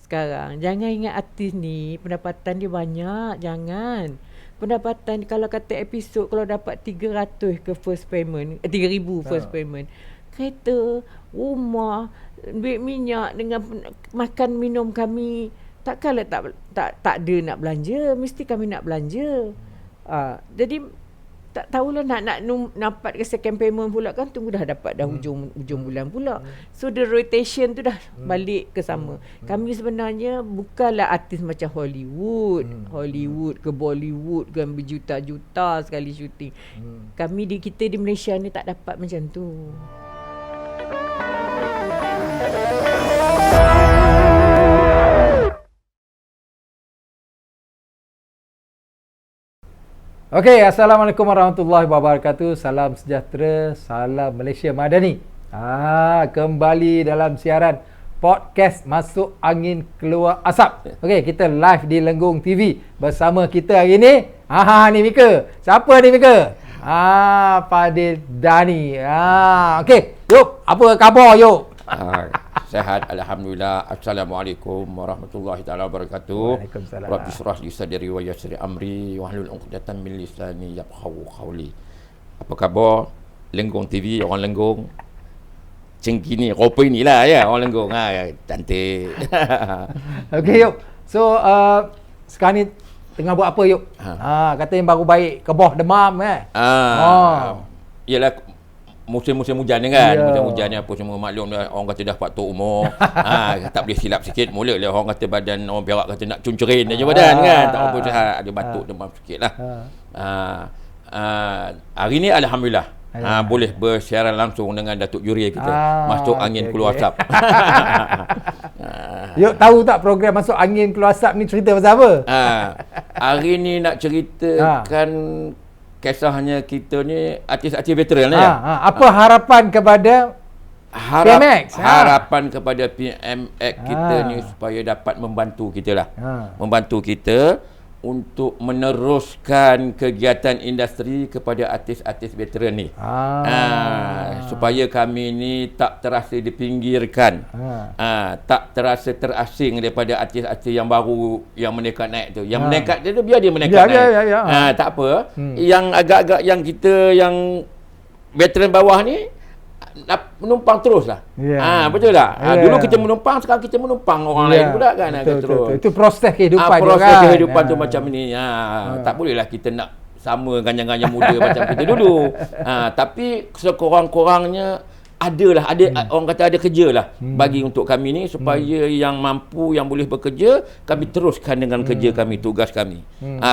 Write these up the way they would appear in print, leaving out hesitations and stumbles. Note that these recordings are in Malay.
sekarang. Jangan ingat artis ni pendapatan dia banyak. Jangan. Pendapatan kalau kata episod kalau dapat 300 ke first payment, 3,000 first payment. Kereta, rumah, duit minyak dengan makan minum kami, takkanlah tak ada nak belanja, mesti kami nak belanja. Jadi tak tahulah nak dapat ke second payment pula kan, tunggu dah dapat dah hujung bulan pula. So the rotation tu dah balik ke sama. Kami sebenarnya bukanlah artis macam Hollywood ke Bollywood kan berjuta-juta sekali syuting. Kita di Malaysia ni tak dapat macam tu. Okey, Assalamualaikum warahmatullahi wabarakatuh. Salam sejahtera, salam Malaysia Madani. Kembali dalam siaran podcast Masuk Angin Keluar Asap. Okey, kita live di Lenggong TV. Bersama kita hari ni, ni Mika. Siapa ni Mika? Fadil Dani. Okey, yuk, apa khabar yuk? Sehat, alhamdulillah. Assalamualaikum warahmatullahi taala wabarakatuh. Waalaikumsalam. Rabbi shrah li sadri wa yassir amri wahlul 'uqdatam min lisani yafqahu qawli. Apa khabar Lenggong TV, orang Lenggong? Cengki ni, rupa inilah ya orang Lenggong. Cantik. Okey yuk. So sekarang ni tengah buat apa yuk? Kata yang baru baik kebah demam Ialah musim-musim hujan ni kan. Musim hujan ni apa semua maklum dah, orang kata dah faktor umur. Tak boleh silap sikit. Mulalah orang kata badan orang Perak kata nak cuncerin aja badan kan. Tak apa sihat, ada batuk demam sikitlah. Hari ni alhamdulillah boleh bersiaran langsung dengan Datuk Juri kita. Masuk Angin Keluar Asap. Yuk, tahu tak program Masuk Angin Keluar Asap ni cerita pasal apa? Hari ni nak ceritakan kisahnya kita ni artis-artis veteran ya. Apa harapan kepada PMX? Harapan kepada PMX kita ni supaya dapat membantu kita lah. Membantu kita untuk meneruskan kegiatan industri kepada artis-artis veteran ni. Supaya kami ni tak terasa dipinggirkan. Tak terasa terasing daripada artis-artis yang baru yang menekat naik tu. Yang menekat tu biar dia menekat naik. Tak apa. Yang agak-agak yang kita yang veteran bawah ni menumpang terus lah. Betul tak? Dulu kita menumpang, sekarang kita menumpang orang lain pula kan. Betul. Itu proses kehidupan proses kehidupan tu macam ni. Tak bolehlah kita nak sama ganjang-ganjang muda macam kita dulu. Tapi sekurang-kurangnya ada orang kata ada kerja lah bagi untuk kami ni, supaya yang mampu, yang boleh bekerja, kami teruskan dengan kerja kami, tugas kami.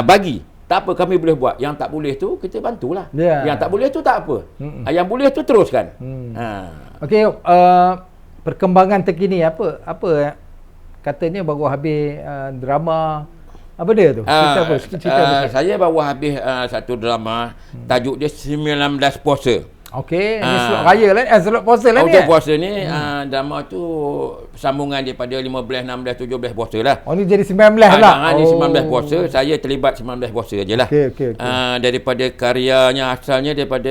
Bagi tak apa kami boleh buat. Yang tak boleh tu kita bantulah. Yang tak boleh tu tak apa. Yang boleh tu teruskan. Okey, perkembangan terkini apa katanya baru habis drama apa dia tu? Cerita saya baru habis satu drama, tajuk dia 19 Puasa. Okey, ini slot raya lah, slot puasa lah ni. Untuk puasa ni drama tu sambungan daripada 15, 16, 17 puasa lah. Ni jadi 19 lah. Ni 19 puasa, saya terlibat 19 puasa je lah. Okey. Daripada karyanya asalnya daripada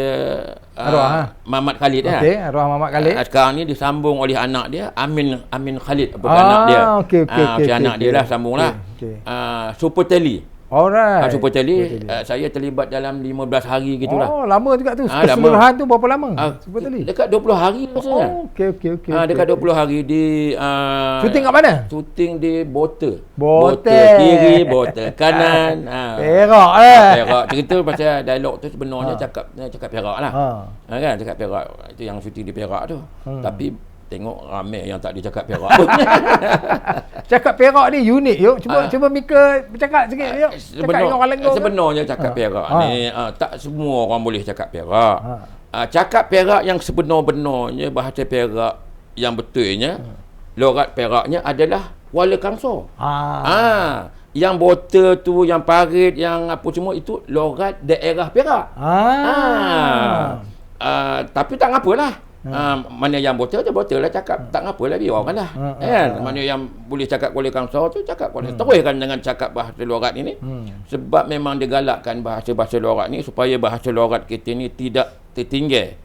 Muhammad Khalid lah. Okey, arwah Muhammad Khalid. Sekarang ni disambung oleh anak dia, Amin Khalid, anak dia. Okey. Anak dia lah sambung lah. Super Tele. Alright. Super Tele, saya terlibat dalam 15 hari gitulah. Lama juga tu. Keseluruhan tu berapa lama? Super Tele. Dekat 20 hari rasanya. Okey. Dekat 20 hari di syuting kat mana? Syuting di Botol. Botol kiri, Botol kanan. Perak Perak. Cerita pasal dialog tu sebenarnya cakap Perak lah. Kan cakap Perak. Itu yang syuting di Perak tu. Tapi tengok ramai yang tak dicakap Perak. Cakap Perak ni unik yuk. Cuba Mika bercakap sikit yuk. Cakap dengan orang Lenggong. Sebenarnya cakap Perak ni tak semua orang boleh cakap Perak. Cakap Perak yang sebenar-benarnya, bahasa Perak yang betulnya, logat Peraknya adalah Kuala Kangsar. Yang Botol tu, yang Parit, yang apa semua itu logat daerah Perak. Tapi tak apalah. Mana yang botol lah cakap, tak apalah biarkan lah. Mana yang boleh cakap Kuala Kangsar tu cakap Kuala. Teruskan dengan cakap bahasa lorat ini. Sebab memang digalakkan bahasa lorat ni supaya bahasa lorat kita ni tidak tertinggal.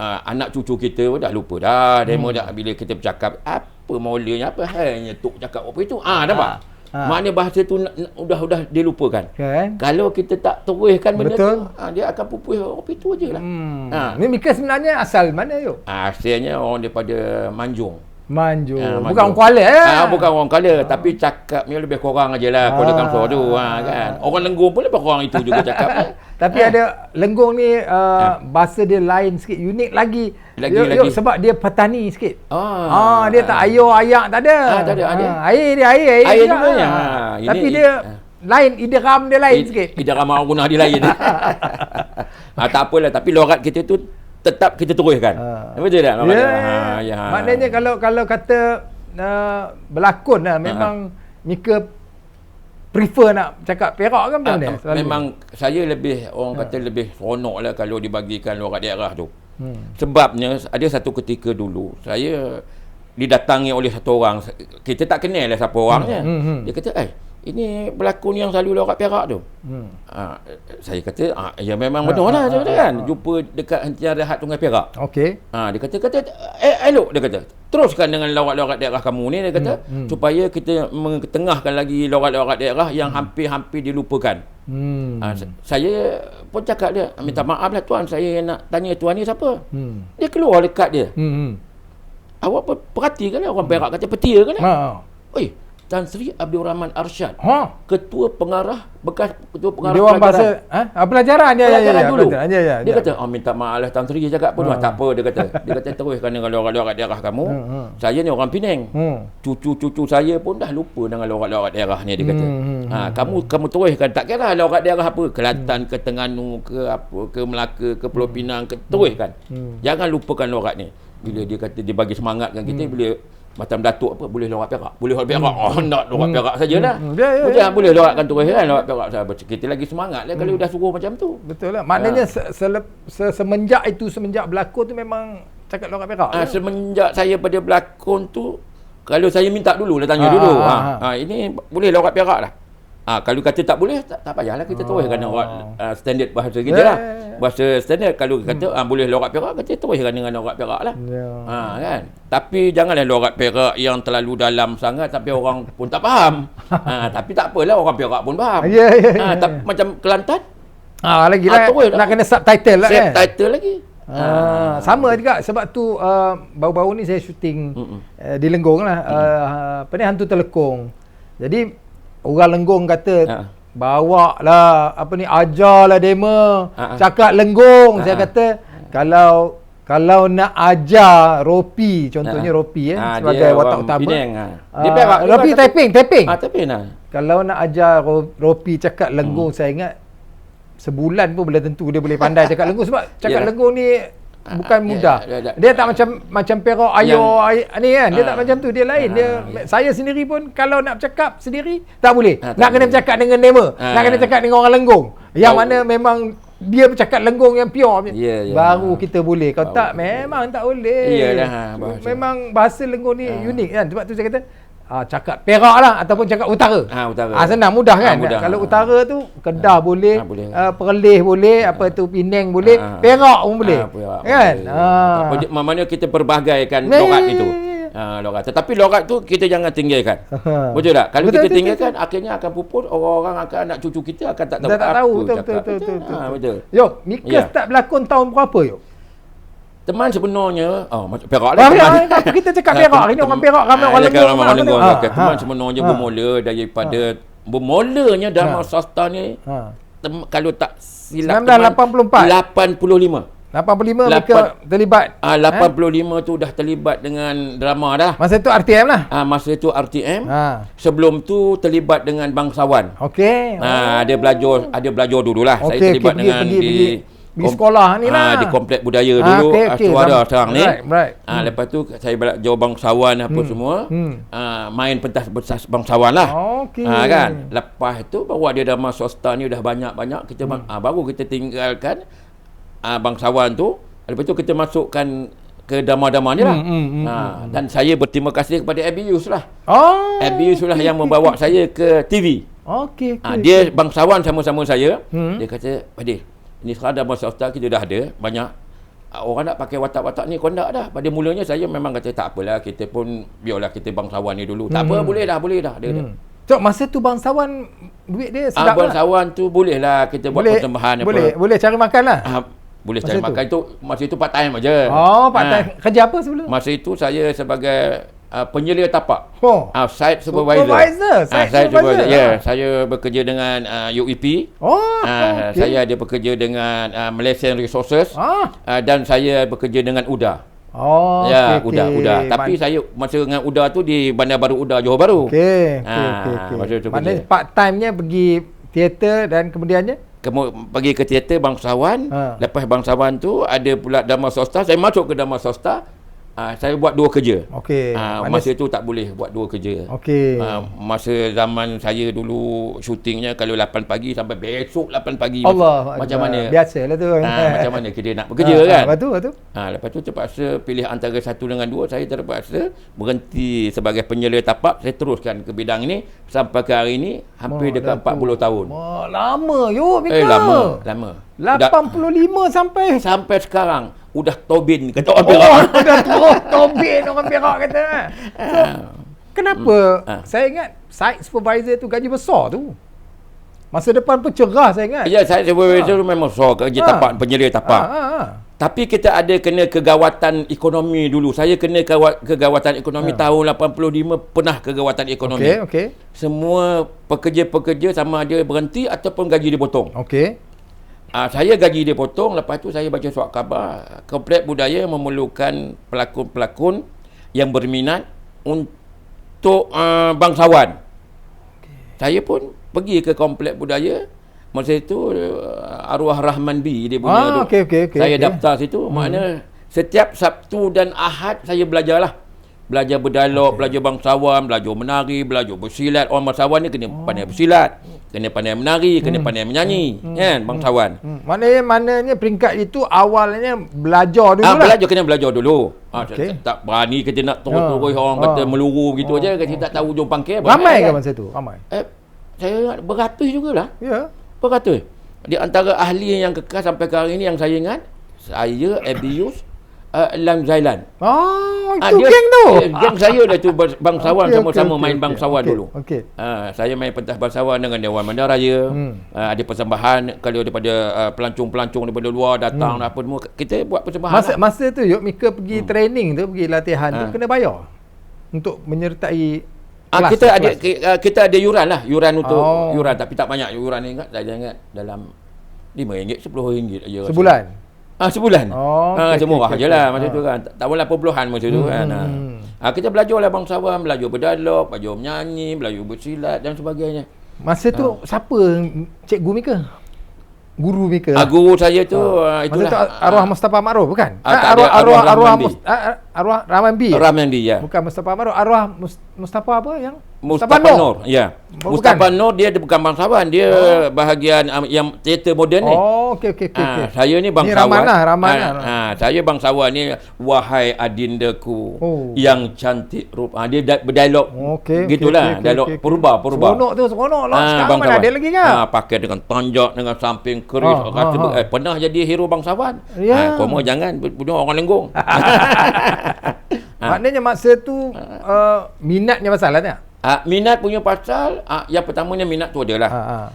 Anak cucu kita dah lupa dah. Demo dah bila kita bercakap apa maulanya apa hanya tok cakap apa itu. Nampak? Maknanya bahasa tu udah dilupakan. Kan? Kalau kita tak teruskan benda Betul. tu, dia akan pupus apa itu ajalah. Ni Mika sebenarnya asal mana yo? Asalnya orang daripada Manjung. Manjung. Manjung. Bukan orang Kuala Bukan orang Kuala, tapi cakapnya lebih kurang ajalah Kuala Kangsar tu kan. Orang Lenggong pun lebih kurang itu juga cakap. Tapi ada Lenggong ni bahasa dia lain sikit, unik lagi. Lagi. Sebab dia petani sikit. Dia Dia tak ayak tak ada. tak ada. Air juga ya. Tapi dia lain, ideram dia lain sikit. Idram guna dia lain. Tak apalah, tapi logat kita tu tetap kita teruskan. Betul tak? Maknanya kalau kata berlakon lah, memang Mika prefer nak cakap Perak kan macam mana? Memang saya lebih orang kata lebih seronok lah kalau dibagikan logat daerah tu. Sebabnya ada satu ketika dulu saya didatangi oleh satu orang, kita tak kenal lah siapa orangnya. Dia kata, ini pelakon yang selalu logat Perak tu. Saya kata, ya memang betul lah kan. Jumpa dekat hentian rehat Sungai Perak. Okey. Dia kata, elok, dia kata. Teruskan dengan logat-logat daerah kamu ni, dia kata, supaya kita mengetengahkan lagi logat-logat daerah yang hampir-hampir dilupakan. Saya pun cakap dia, minta maaf lah tuan, saya nak tanya tuan ni siapa. Dia keluar dekat dia. Awak perhatikan lah orang Perak kata petir kan? Oi, Tan Sri Abdul Rahman Arsyad, Ketua Pengarah, bekas Ketua Pengarah Dewan Pelajaran. Pelajaran Dulu. Dia Dia kata, minta maaf lah Tan Sri cakap pun tak apa, dia kata teruskan dengan logat-logat daerah kamu. Saya ni orang Penang. Cucu-cucu saya pun dah lupa dengan logat-logat daerah ni, dia kata. Kamu teruskan, tak kira logat daerah apa, Kelantan ke Terengganu ke apa ke Melaka ke Pulau Pinang ke, teruskan. Jangan lupakan logat ni. Bila dia kata dia bagi semangatkan kita, bila macam Datuk apa, boleh logat Perak, boleh logat Perak, nak logat Perak sajalah. Jangan boleh logatkan terus kan, logat Perak saja. Kita lagi semangat lah kalau dah suruh macam tu. Betul lah. Maknanya semenjak berlakon tu memang cakap logat Perak. Semenjak saya pada berlakon tu, kalau saya minta dulu lah, tanya dulu. Ini boleh logat Perak lah. Kalau kata tak boleh, tak payahlah kita teruskan standard bahasa kita lah. Bahasa standard, kalau kata boleh logat Perak, kita teruskan dengan logat Perak lah. Kan? Tapi janganlah logat Perak yang terlalu dalam sangat tapi orang pun tak faham. Tapi tak apalah, orang Perak pun faham. Macam Kelantan, lagi lah, nak kena subtitle lah kan. Subtitle lagi. Sama juga, sebab tu baru-baru ni saya syuting di Lenggong lah. Apa ni, Hantu Telekong. Jadi orang Lenggong kata, bawa lah ajarlah demo cakap Lenggong. Saya kata, kalau nak ajar Ropi, contohnya Ropi sebagai watak utama, Ropi Taiping. Kalau nak ajar Ropi cakap Lenggong, saya ingat sebulan pun belum tentu dia boleh pandai cakap Lenggong, sebab cakap Lenggong ni bukan mudah. Dia tak macam Perak ayo ni kan. Dia tak macam tu, dia lain. Saya sendiri pun kalau nak bercakap sendiri tak boleh. Nak kena bercakap dengan nama. Nak kena bercakap dengan orang Lenggong. Yang mana memang dia bercakap Lenggong yang pure. Baru kita boleh. Kalau tak, memang tak boleh. Memang bahasa Lenggong ni unik kan. Sebab tu saya kata, cakap Perak lah ataupun cakap Utara. Senang, mudah kan. Kalau Utara tu Kedah boleh, Perlis boleh, apa tu Penang boleh, Perak pun boleh. Kan? Maknanya kita perbagaikan logat itu. Logat. Tetapi logat tu kita jangan tinggalkan. Betul tak? Kalau kita tinggalkan, akhirnya akan pupus, orang-orang akan, anak cucu kita akan tak tahu. Betul. Yo, Mika start berlakon tahun berapa yo? Teman sebenarnya, Perak lah. Kita cakap Perak. Ini orang Perak, ramai orang Lenggong. Teman sebenarnya bermula daripada bermulanya Dharma Sastra ni, kalau tak silap 1984. 85 Mika terlibat. 85 tu dah terlibat dengan drama dah. Masa tu RTM lah. Masa tu RTM. Sebelum tu terlibat dengan Bangsawan. Okey. Ada belajar dululah. Saya terlibat dengan di sekolah ni lah. Di komplek budaya dulu, Suara sekarang ni. Lepas tu saya belajar Bangsawan apa semua. Main pentas Bangsawan lah. Kan. Lepas tu baru ada Dharma Sastra ni dah banyak-banyak. Kita baru kita tinggalkan Bangsawan tu. Lepas tu kita masukkan ke drama-drama ni lah. Dan saya berterima kasih kepada Abius lah. Abius lah yang membawa saya ke TV. Dia Bangsawan sama-sama saya. Dia kata, Padil, ini sekarang Dharma Sastra kita dah ada banyak. orang nak pakai watak-watak ni kondak dah. Pada mulanya saya memang kata tak apalah, kita pun biarlah kita bangsawan ni dulu. Tak apa, boleh dah dia kata. So masa tu bangsawan duit dia sedap lah. Bangsawan tu boleh lah kita buat persembahan boleh cari makan lah. Boleh cari makan tu masa itu part time aja. Oh, part time. Kerja apa sebelum? Masa itu saya sebagai penyelia tapak. Site supervisor. Site supervisor. Ya, saya bekerja dengan UEP. Okay. Saya ada bekerja dengan Malaysian Resources. Dan saya bekerja dengan UDA. UDA. Tapi saya masa dengan UDA tu di Bandar Baru UDA Johor Bahru. Okey. Masa tu maknanya part time-nya pergi teater dan kemudiannya pergi ke teater bangsawan. Lepas bangsawan tu ada pula Dharma Swasta. Saya masuk ke Dharma Swasta. Saya buat 2 kerja. Okey. Masa tu tak boleh buat 2 kerja. Okey. Masa zaman saya dulu syutingnya kalau 8 pagi sampai besok 8 pagi. Allah, macam mana? Biasalah tu. Macam mana kita nak bekerja kan? Betul. Lepas tu terpaksa pilih antara 1 dengan 2. Saya terpaksa berhenti sebagai penyelia tapak. Saya teruskan ke bidang ini sampai ke hari ini hampir dekat 40 tahun. Lama yuk Mika. Lama. 85 sampai sekarang. Udah tobin kata orang Perak. Udah terus tobin orang Perak kata. So, kenapa saya ingat site supervisor tu gaji besar tu. Masa depan pun cerah saya ingat. Ya, site supervisor memang besar kerja tapak, penyelia tapak. Tapi kita ada kena kegawatan ekonomi dulu. Saya kena kegawatan ekonomi tahun 85, pernah kegawatan ekonomi. Okey. Semua pekerja-pekerja sama ada berhenti ataupun gaji dipotong. Okey. Saya gaji dia potong. Lepas tu saya baca surat khabar Komplek Budaya memerlukan pelakon-pelakon yang berminat untuk bangsawan. Saya pun pergi ke Komplek Budaya. Masa itu arwah Rahman B dia punya saya daftar situ. Maknanya setiap Sabtu dan Ahad saya belajarlah. Belajar berdialog, belajar bangsawan, belajar menari, belajar bersilat. Orang bangsawan ni kena pandai bersilat, kena pandai menari, kena pandai menyanyi, kan bangsawan. Maknanya peringkat itu awalnya belajar dulu lah. Kena belajar dulu. Tak berani kita nak terus-terus orang kata meluru gitu aja, kita tak tahu hujung pangkal. Ramai ke masa tu? Ramai. Saya ingat beratus jugalah. Ya. Beratus. Di antara ahli yang kekal sampai ke hari ini yang saya ingat, saya Abius Lam Zailan. Itu geng tu. Geng saya dah tu bangsawan, sama-sama main bangsawan dulu. Saya main pentas bangsawan dengan Dewan Bandaraya. Ada persembahan kalau daripada pelancong-pelancong daripada luar datang apa semua, kita buat persembahan. Masa tu Mika pergi training tu, pergi latihan tu kena bayar untuk menyertai kelas. Kita ada yuran lah, yuran untuk yuran, tapi tak banyak yuran ni. Saya ingat dalam RM5, RM10 aja sebulan. Sebulan. Semurah je lah masa tu kan. Tak boleh 80-an masa tu kan. Kita belajar lah bangsawan, belajar berdialog, belajar menyanyi, belajar bersilat dan sebagainya. Masa tu siapa cikgu Mika? Guru Mika? Guru saya tu itulah. Masa tu arwah Mustafa Ma'ruf bukan? Arwah Rahman B. Rahman B, ya. Bukan Mustafa Ma'ruf, arwah Mustafa apa yang? Mustafa Nur. Ya. Mustafa Nur dia bukan bangsawan, dia bahagian yang teater moden ni. Okey. Saya ni bangsawan. Ni Ramanah. Saya bangsawan ni, wahai adindaku yang cantik rupa. Dia berdialog. Gitulah, dialog purba. Seronok lah. Sekarang mana ada lagi kan? Pakai dengan tanjak, dengan samping keris. Pernah jadi hero bangsawan. Kamu jangan bunuh orang Lenggong. Maknanya masa tu minatnya masalahnya. Minat punya pasal, yang pertamanya minat tu adalah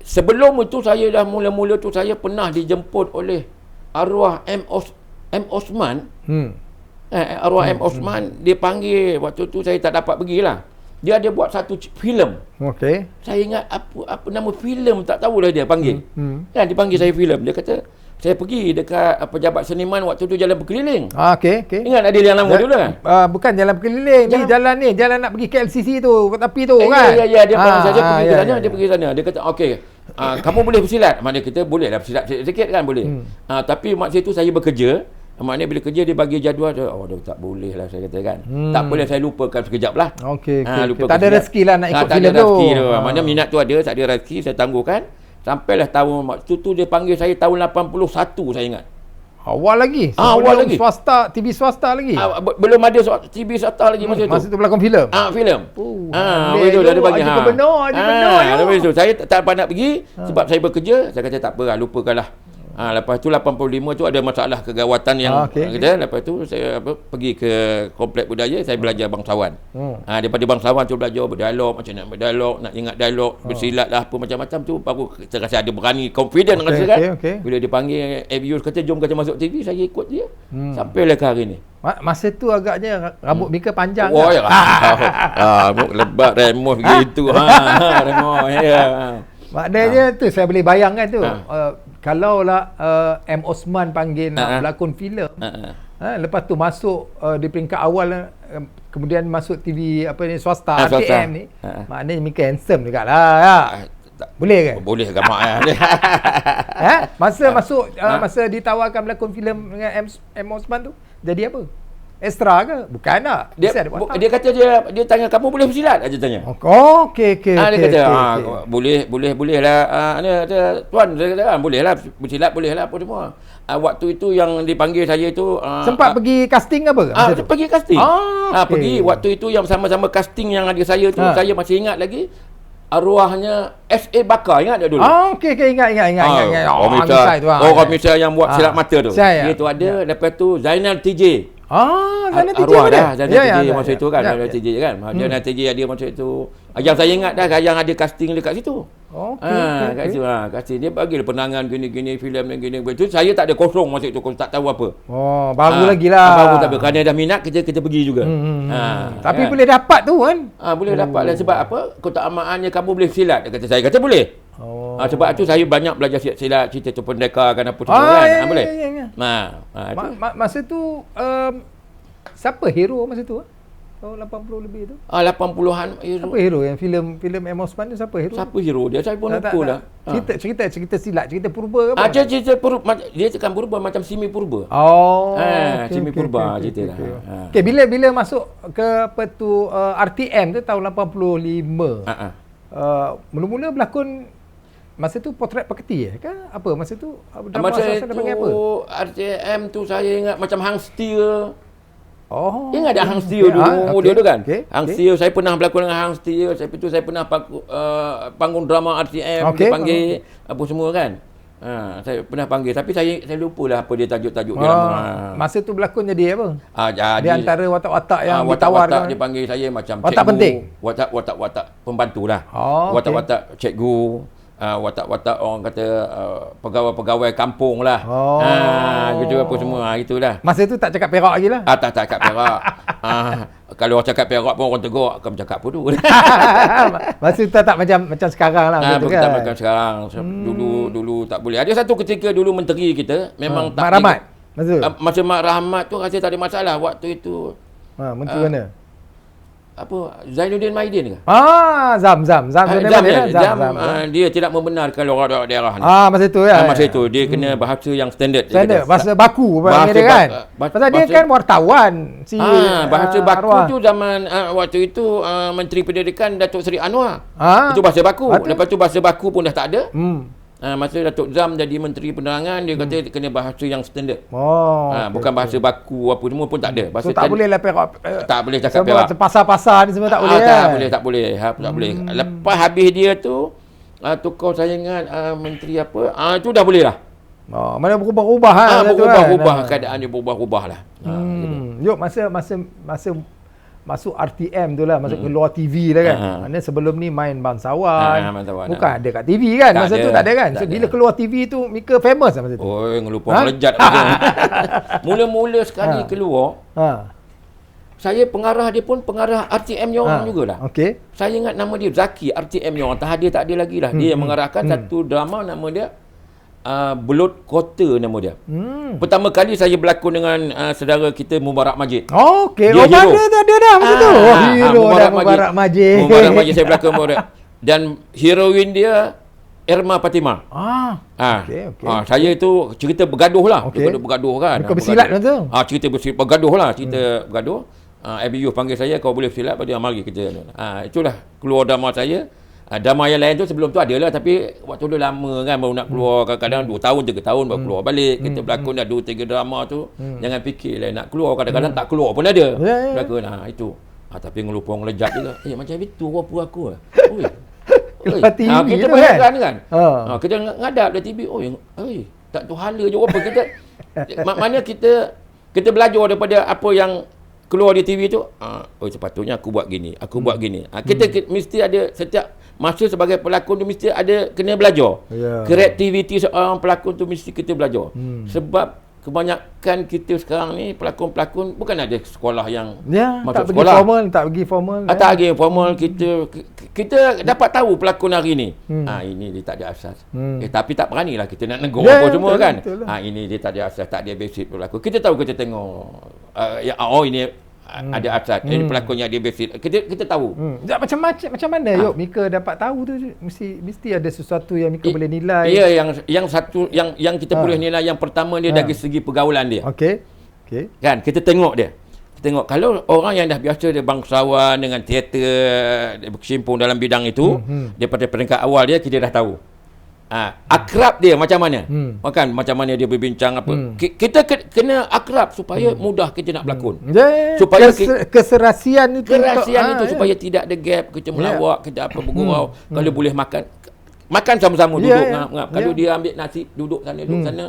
sebelum itu saya dah mula-mula tu saya pernah dijemput oleh arwah M. Osman. Arwah M. Osman, dia panggil waktu tu saya tak dapat pergilah. Dia ada buat satu filem. Saya ingat apa nama filem tak tahulah dia panggil. Kan dia panggil saya filem. Dia kata saya pergi dekat pejabat seniman waktu tu jalan berkeliling. Ingat ada yang lama dulu kan? Bukan jalan berkeliling, jalan nak pergi KLCC tu, tepi tu kan? Ya, dia panggil saya pergi ke sana, dia pergi sana. Dia kata, okey, kamu boleh bersilat. Maknanya kita boleh lah bersilat sikit kan, boleh. Tapi masa itu saya bekerja. Maknanya bila kerja dia bagi jadual, tak boleh lah saya kata kan. Tak boleh, saya lupakan sekejap lah. Tak ada rezeki lah nak ikut filem tu. Maknanya minat tu ada, tak ada rezeki, saya tangguhkan. Sampailah tahun waktu tu dia panggil saya tahun 81 saya ingat. Awal lagi. Swasta, TV swasta lagi. Belum ada TV swasta lagi masa tu. Masa tu berlakon filem. Filem. Betul dah dia panggil. Haji Gubernur. Lepas tu saya tak nak pergi sebab saya bekerja. Saya kata tak apa, lupakanlah. Lepas tu 85 tu ada masalah kegawatan yang kita. Lepas tu saya pergi ke komplek budaya, saya belajar bangsawan. Daripada bangsawan tu belajar berdialog, macam nak berdialog, nak ingat dialog, bersilat lah apa macam-macam tu, baru kita rasa ada berani, confident rasa kan. Bila dia panggil Abius kata jom kita masuk TV, saya ikut dia. Sampailah ke hari ni. Masa tu agaknya rambut Mika panjang. Ya. Rambut lebat Ramos gitu. Ramos ya. Maknanya tu saya boleh bayangkan tu. Kalaulah M. Osman panggil nak berlakon filem, lepas tu masuk di peringkat awal, kemudian masuk TV apa ni swasta, RTM ni, maknanya Mika handsome degatlah ya. Boleh ke? Boleh gamak Masa masuk masa ditawarkan berlakon filem dengan M. Osman tu, jadi apa? Extra ke? Bukan nak. Dia kata dia tanya kamu boleh bersilat aja tanya. Okey. Dia kata boleh lah. Tuan dia kata boleh lah bersilat, boleh lah apa semua. Waktu itu yang dipanggil saya itu sempat pergi casting apa? Pergi casting. Pergi waktu itu yang sama-sama casting yang ada saya tu, saya masih ingat lagi. Arwahnya S.A. Bakar, ingat tak dulu? Okey, ingat. Komisa yang buat silat mata tu. Dia tu ada. Lepas tu Zainal TJ. Zainal TJ arwah dah. Zainal TJ masa itu kan. Zainal TJ kan. Zainal TJ ada masa itu. Yang saya ingat dah, yang ada casting dekat situ. Kat situ casting. Dia bagi penangan gini-gini, filem dan gini. Itu saya tak ada kosong masa itu, tak tahu apa. Baru lagi lah. Baru tapi kerana dah minat, kita pergi juga. Tapi boleh dapat tu kan? Boleh dapat lah. Sebab apa? Keutamaannya kamu boleh silat. Saya kata boleh. Sebab tu saya banyak belajar silat, cerita tu pendekar kan apa semua kan. Boleh. Masa tu siapa hero masa tu? Tahun 80 lebih tu. 80-an hero. Siapa hero yang filem M. Osman tu, siapa hero? Siapa hero dia? Saya pun lupa lah. Cerita silat, cerita purba ke apa? Cerita purba. Dia tekan purba macam Simi Purba. Simi Purba cerita lah. Okey, bila masuk ke apa tu RTM tu tahun 85. Mula-mula berlakon masa tu potret Peketi ke apa masa tu? Masa tu RTM tu saya ingat macam Hang Steer. Ingat ada Hang Steer dulu dia tu kan? Hang Steer, saya pernah berlakon dengan Hang Steer. Saya pernah panggung drama RTM, dia panggil apa semua kan. Saya pernah panggil, tapi saya lupalah apa dia tajuk-tajuk dia nama. Masa tu berlakon jadi apa? Jadi di antara watak-watak yang watak-watak dia panggil saya macam watak penting. Watak-watak pembantu lah. Watak-watak cikgu. Watak-watak orang kata pegawai-pegawai kampung lah. Gitu apa semua. Itulah. Masa tu tak cakap Perak lagi lah? Tak cakap Perak. Kalau orang cakap Perak pun orang tegur, kamu cakap apa tu? Masa tu tak macam sekarang lah. Bukan macam sekarang. Dulu tak boleh. Ada satu ketika dulu menteri kita memang tak. Mak Rahmat? Masa Mak Rahmat tu rasa tak ada masalah waktu itu. Menteri mana? Apa Zainuddin Maidin ke? Zam. Dia tidak membenarkan orang daerah ni. Masa tu ya. Masa itu dia kena bahasa yang standard. Bahasa baku dia kan. Pasal dia kan wartawan. Bahasa baku tu zaman waktu itu Menteri Pendidikan Datuk Seri Anwar. Itu bahasa baku. Lepas tu bahasa baku pun dah tak ada. Masa Datuk Zam jadi Menteri Penerangan, dia kata kena bahasa yang standard. Bukan bahasa baku apa semua pun tak ada. Bahasa tak boleh lah Perak. Tak boleh cakap Perak. Pasar-pasar ni semua tak boleh. Tak boleh. Lepas habis dia tu, tukar saya ingat Menteri apa, itu dah boleh lah. Mana berubah-ubah berubah-ubah keadaan dia berubah-ubah lah. Yuk masa masuk RTM tu lah, masuk keluar TV lah kan. Maknanya sebelum ni main bangsawan. Bukan ada kat TV kan. Masa tu tak ada kan. So bila keluar TV tu Mika famous lah masa tu. Ngelupa melejat. Mula-mula sekali keluar. Saya pengarah dia pun pengarah RTM yang orang jugalah. Saya ingat nama dia Zaki RTM yang orang. Dia tak ada lagi lah. Dia yang mengarahkan satu drama nama dia Belut Kota nama dia. Pertama kali saya berlakon dengan saudara kita Mubarak Majid. Dia ada dah masa tu. Hero Mubarak Majid. Mubarak Majid saya berlakon Mubarak. Dan heroin dia Irma Fatimah. Saya tu cerita bergaduh lah. Bergaduh kan. Bukan bersilat tu. Cerita bergaduh lah. Cerita bergaduh. Abius panggil saya, kau boleh bersilat, dia mari kita. Itulah keluar drama saya. Drama yang lain tu sebelum tu ada lah, tapi waktu tu lama kan baru nak keluar, kadang-kadang 2 tahun 3 tahun baru keluar balik. Kita berlakon dah 2-3 drama tu, jangan fikir lah nak keluar, kadang-kadang tak keluar pun ada berlakon. Itu tapi ngelupa ngelejat juga. Macam itu rupa aku lah. Keluar TV kita tu berheran kan. Kita ngadap dari TV. tak tahu hala je apa kita. Maknanya kita belajar daripada apa yang keluar di TV tu. Sepatutnya aku buat gini, buat gini. Kita mesti ada setiap masa sebagai pelakon tu mesti ada kena belajar. Kreativiti seorang pelakon tu mesti kita belajar. Sebab kebanyakan kita sekarang ni pelakon-pelakon bukan ada sekolah yang masuk sekolah. Tak pergi formal. Tak pergi formal. Kita dapat tahu pelakon hari ni. Ini dia tak ada asas. Tapi tak beranilah kita nak negur apa semua kan. Ini dia tak ada asas, tak ada basic pelakon. Kita tahu, kita tengok ini ada asas. Ini pelakon yang ada basic. Kita tahu. Macam mana Yok Mika dapat tahu tu? Mesti ada sesuatu yang Mika boleh nilai. Ya, yang satu yang kita boleh nilai, yang pertama dia dari segi pergaulan dia. Okey. Kan kita tengok dia. Kita tengok kalau orang yang dah biasa dia bangsawan dengan teater, dia berkecimpung dalam bidang itu, daripada peringkat awal dia kita dah tahu. Akrab dia macam mana? Kan macam mana dia berbincang apa. Kita kena akrab supaya mudah kita nak berlakon. Supaya keserasian itu supaya tidak ada gap, kita melawak, kita apa bergurau. Kalau boleh makan sama-sama duduk ngap-ngap. Kalau dia ambil nasi duduk sana.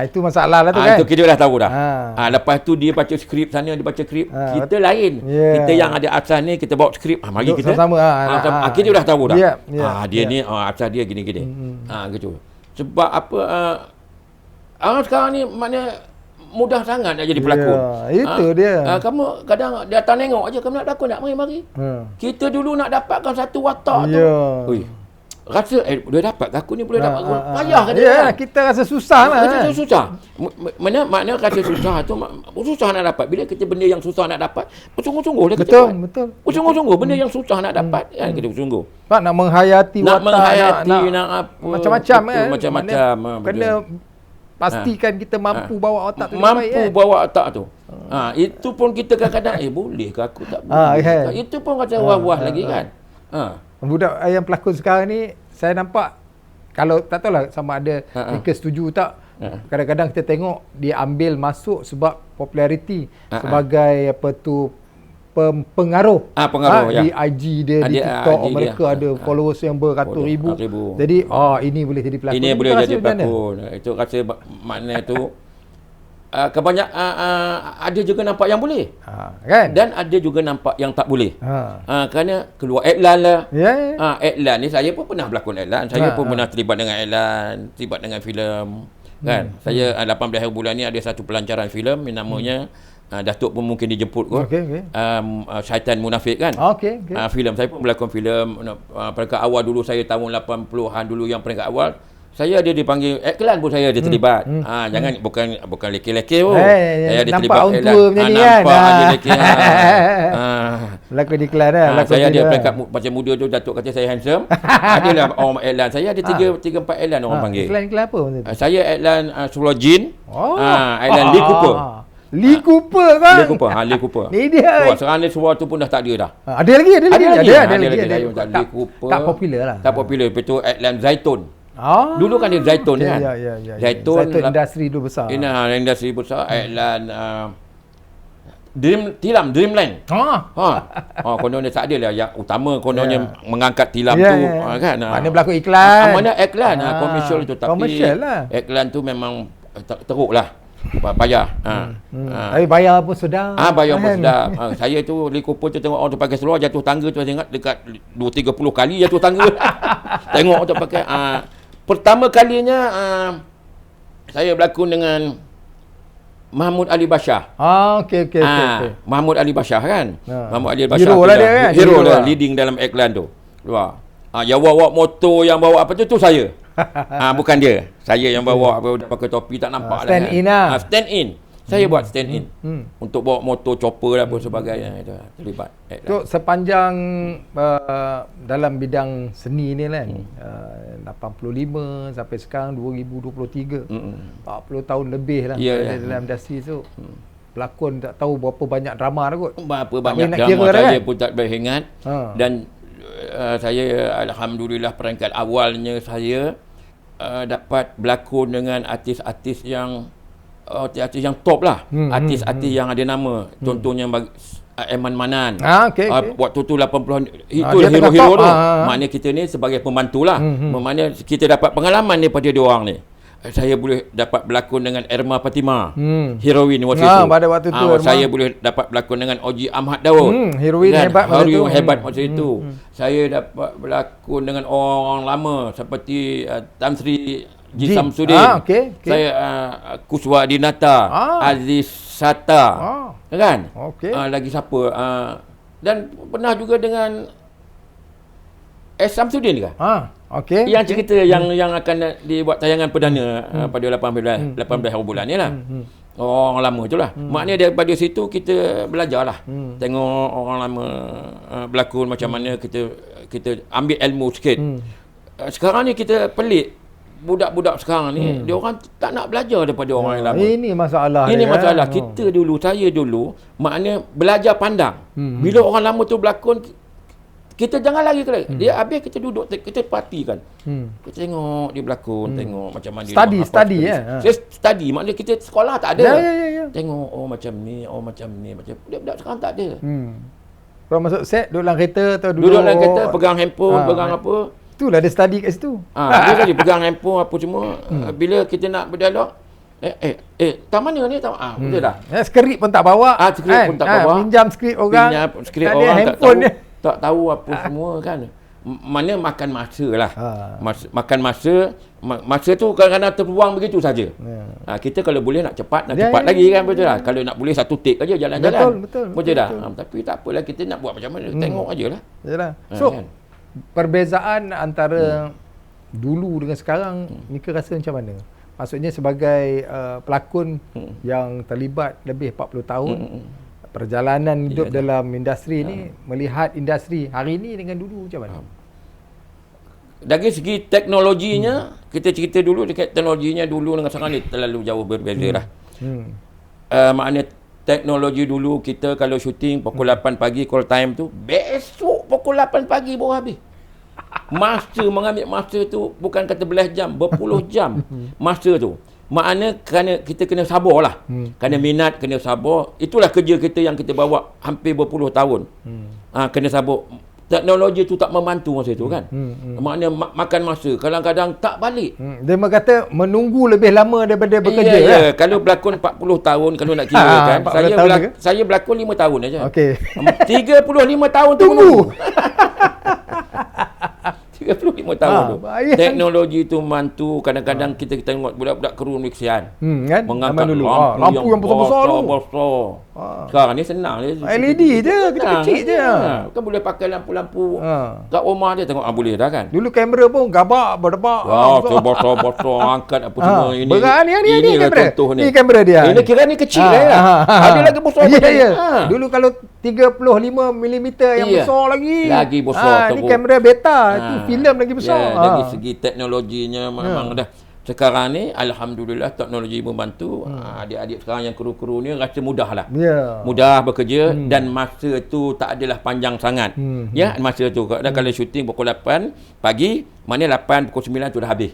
Itu masalah lah tu kan. Itu kita dah tahu dah. Lepas tu dia baca skrip sana, dia baca skrip. Kita lain. Kita yang ada asas ni kita bawa skrip. Mari kita sama. Kita dah tahu dah. Dia ni asas dia gini-gini. Gitu. Sebab apa orang sekarang ni maknanya mudah sangat nak jadi pelakon. Itu dia. Kamu kadang datang tengok aje, kamu nak berlakon tak? Mari. Kita dulu nak dapatkan satu watak tu. Rasa boleh dapat aku ni boleh dapat payah kan dia. Kita rasa susah lah. Rasa susah. Makna rasa susah tu susah nak dapat. Bila kita benda yang susah nak dapat, bersungguh-sungguh lah kita buat. Betul. Bersungguh-sungguh benda yang susah nak dapat kan kita bersungguh. Nak menghayati watak, nak apa macam-macam kan. Macam-macam. Kena pastikan kita mampu bawa otak tu bawa otak tu. Itu pun kita kadang-kadang boleh ke aku tak boleh. Itu pun kata wah-wah lagi kan. Budak yang pelakon sekarang ni saya nampak, kalau tak tahulah sama ada mereka setuju tak, kadang-kadang kita tengok dia ambil masuk sebab populariti sebagai apa tu pengaruh, di IG dia, di TikTok IG mereka ada followers yang beratus ribu. Jadi ini boleh jadi pelakon. Ini boleh jadi pelakon. Itu rasa makna tu kebanyakan ada juga nampak yang boleh. Kan? Dan ada juga nampak yang tak boleh. Kerana keluar iklan lah. Iklan ni saya pun pernah berlakon iklan. Saya pun pernah terlibat dengan iklan, terlibat dengan filem. Kan? Saya 18 hari bulan ni ada satu pelancaran filem yang namanya Datuk pun mungkin dijemput kot. Syaitan Munafik kan. Filem saya pun berlakon filem peringkat awal dulu, saya tahun 80-an dulu yang peringkat awal. Saya ada dipanggil iklan pun, saya ada terlibat. Jangan bukan leke-leke pun. Saya ada terlibat iklan. Nampak ada leke. Berlakon iklan dah. Saya ada peringkat macam muda tu, Datuk kata saya handsome. Adalah orang iklan. Saya ada 3-4 iklan orang panggil. Iklan apa? Saya iklan Surah Jin. Iklan Lee Cooper. Lee Cooper kan? Lee Cooper. Ni dia. Sekarang ni suara tu pun dah tak ada dah. Ada lagi. Lee Cooper. Tak popular lah. Tak popular. Lepas tu iklan Zaitun. Dulu kan dia Zaitun kan. Zaitun industri dulu besar. Industri besar. Iklan Dreamland. Kononnya tak ada lah yang utama, kononnya mengangkat tilam tu kan. Mana berlakon iklan. Mana iklan komersial tu, tapi iklan tu memang teruk lah. Payah. Tapi bayar pun sedap. Bayar pun sedap. Saya tu Lee Cooper tu tengok orang tu pakai seluar jatuh tangga tu, saya ingat dekat 2-30 kali jatuh tangga. Tengok tu pakai pertama kalinya saya berlakon dengan Mahmud Ali Bashar. Okey. Mahmud Ali Bashar kan. Mahmud Ali Bashar. Hero lah dia kan. Hero lah, leading dalam iklan tu. Luar. Yang bawa motor, yang bawa apa tu saya. Bukan dia. Saya yang bawa pakai topi tak nampak stand lah. In lah. Stand in. Saya buat stand in. Untuk bawa motor, chopper dan apa sebagainya. Itu terlibat. So sepanjang dalam bidang seni ni kan, 85 sampai sekarang 2023. 40 tahun lebih lah dalam industri tu. Pelakon tak tahu berapa banyak drama dah kot. Berapa banyak drama saya pun tak boleh ingat. Dan saya alhamdulillah peringkat awalnya saya dapat berlakon dengan artis-artis yang top lah. Artis-artis yang ada nama. Contohnya Eman Manan. Waktu tu 80-an itu hero-hero tu. Maknanya kita ni sebagai pembantu lah. Maknanya kita dapat pengalaman daripada dia orang ni. saya boleh dapat berlakon dengan Erma Fatimah, heroin waktu itu. Pada waktu itu saya boleh dapat berlakon dengan Oji Ahmad Daud, heroin hebat masa itu. Hebat masa itu. Saya dapat berlakon dengan orang lama seperti Tan Sri Ji Samsudin. Saya Kuswa Dinata, Aziz Sata, kan? Lagi siapa? Dan pernah juga dengan S. Samsudin ke? Yang cerita yang akan dibuat tayangan perdana pada 18 bulan ni lah. Orang lama tu lah. Maknanya daripada situ kita belajar lah. Tengok orang lama berlakon macam mana, kita ambil ilmu sikit. Sekarang ni kita pelik. Budak-budak sekarang ni, dia orang tak nak belajar daripada orang yang lama. Ini masalah. Kita dulu, saya dulu, maknanya belajar pandang. Bila orang lama tu berlakon, kita jangan lari ke lain. Dia habis kita duduk, kita perhatikan. Kita tengok dia berlakon, tengok macam mana dia study study, maknanya kita sekolah tak ada. Tengok macam ni, macam budak-budak sekarang tak ada. Kalau masuk set, duduk dalam kereta atau duduk dalam kereta, pegang handphone, pegang apa. Itulah ada study kat situ. Dia tadi pegang handphone apa semua. Bila kita nak berdialog, tak mana ni? Betul dah. Skrip pun tak bawa. Skrip pun tak bawa. Pinjam skrip orang. Skrip orang tak tahu apa semua kan. Mana makan masa lah. Makan masa tu kadang-kadang terbuang begitu saja. Kita kalau boleh nak cepat lagi kan, betul lah. Kalau nak boleh satu take aja jalan-jalan. Betul dah. Tapi tak apalah, kita nak buat macam mana, tengok ajalah. Yalah. So perbezaan antara dulu dengan sekarang, Mika rasa macam mana? Maksudnya sebagai pelakon yang terlibat lebih 40 tahun, perjalanan hidup dalam industri ni, melihat industri hari ni dengan dulu macam mana? Dari segi teknologinya, kita cerita dulu dekat teknologinya dulu dengan sekarang ni terlalu jauh berbeza lah. Maknanya teknologi dulu kita kalau syuting pukul 8 pagi call time tu, besok pukul 8 pagi baru habis. Mengambil masa tu bukan kata belas jam, berpuluh jam masa tu. Maknanya kita kena sabar lah. Kena minat, kena sabar. Itulah kerja kita yang kita bawa hampir berpuluh tahun. Kena sabar. Teknologi tu tak membantu masa itu kan. Maknanya makan masa. Kadang-kadang tak balik. Dia kata menunggu lebih lama daripada bekerja. Ya. Kalau berlakon 40 tahun kalau nak kira kan. Saya berlakon 5 tahun aja. 35 tahun tunggu. 35 tahun tu. Teknologi tu membantu. Kadang-kadang kita tengok budak-budak kru kesian. Kan? Mengangkat lampu yang besar-besar tu. Sekarang ni senang je. LED je, kecil-kecil je. Kan boleh pakai lampu-lampu kat rumah dia, tengok boleh dah kan. Dulu kamera pun gabak, berdebak. Bosor angkat apa semua ini. Berat ni kamera. Contoh ni. Ni kamera dia. Ini kira ni kecil lah. Ada lagi besar. Dulu kalau 35 mm yang besar lagi besar. Ni kamera beta, itu filem lagi besar. Dari segi teknologinya memang dah. Sekarang ni alhamdulillah teknologi membantu. Adik-adik sekarang yang kru-kru ni rasa mudah lah. Mudah bekerja dan masa tu tak adalah panjang sangat. Masa tu kalau syuting pukul 8 pagi, mana 8 pukul 9 tu dah habis.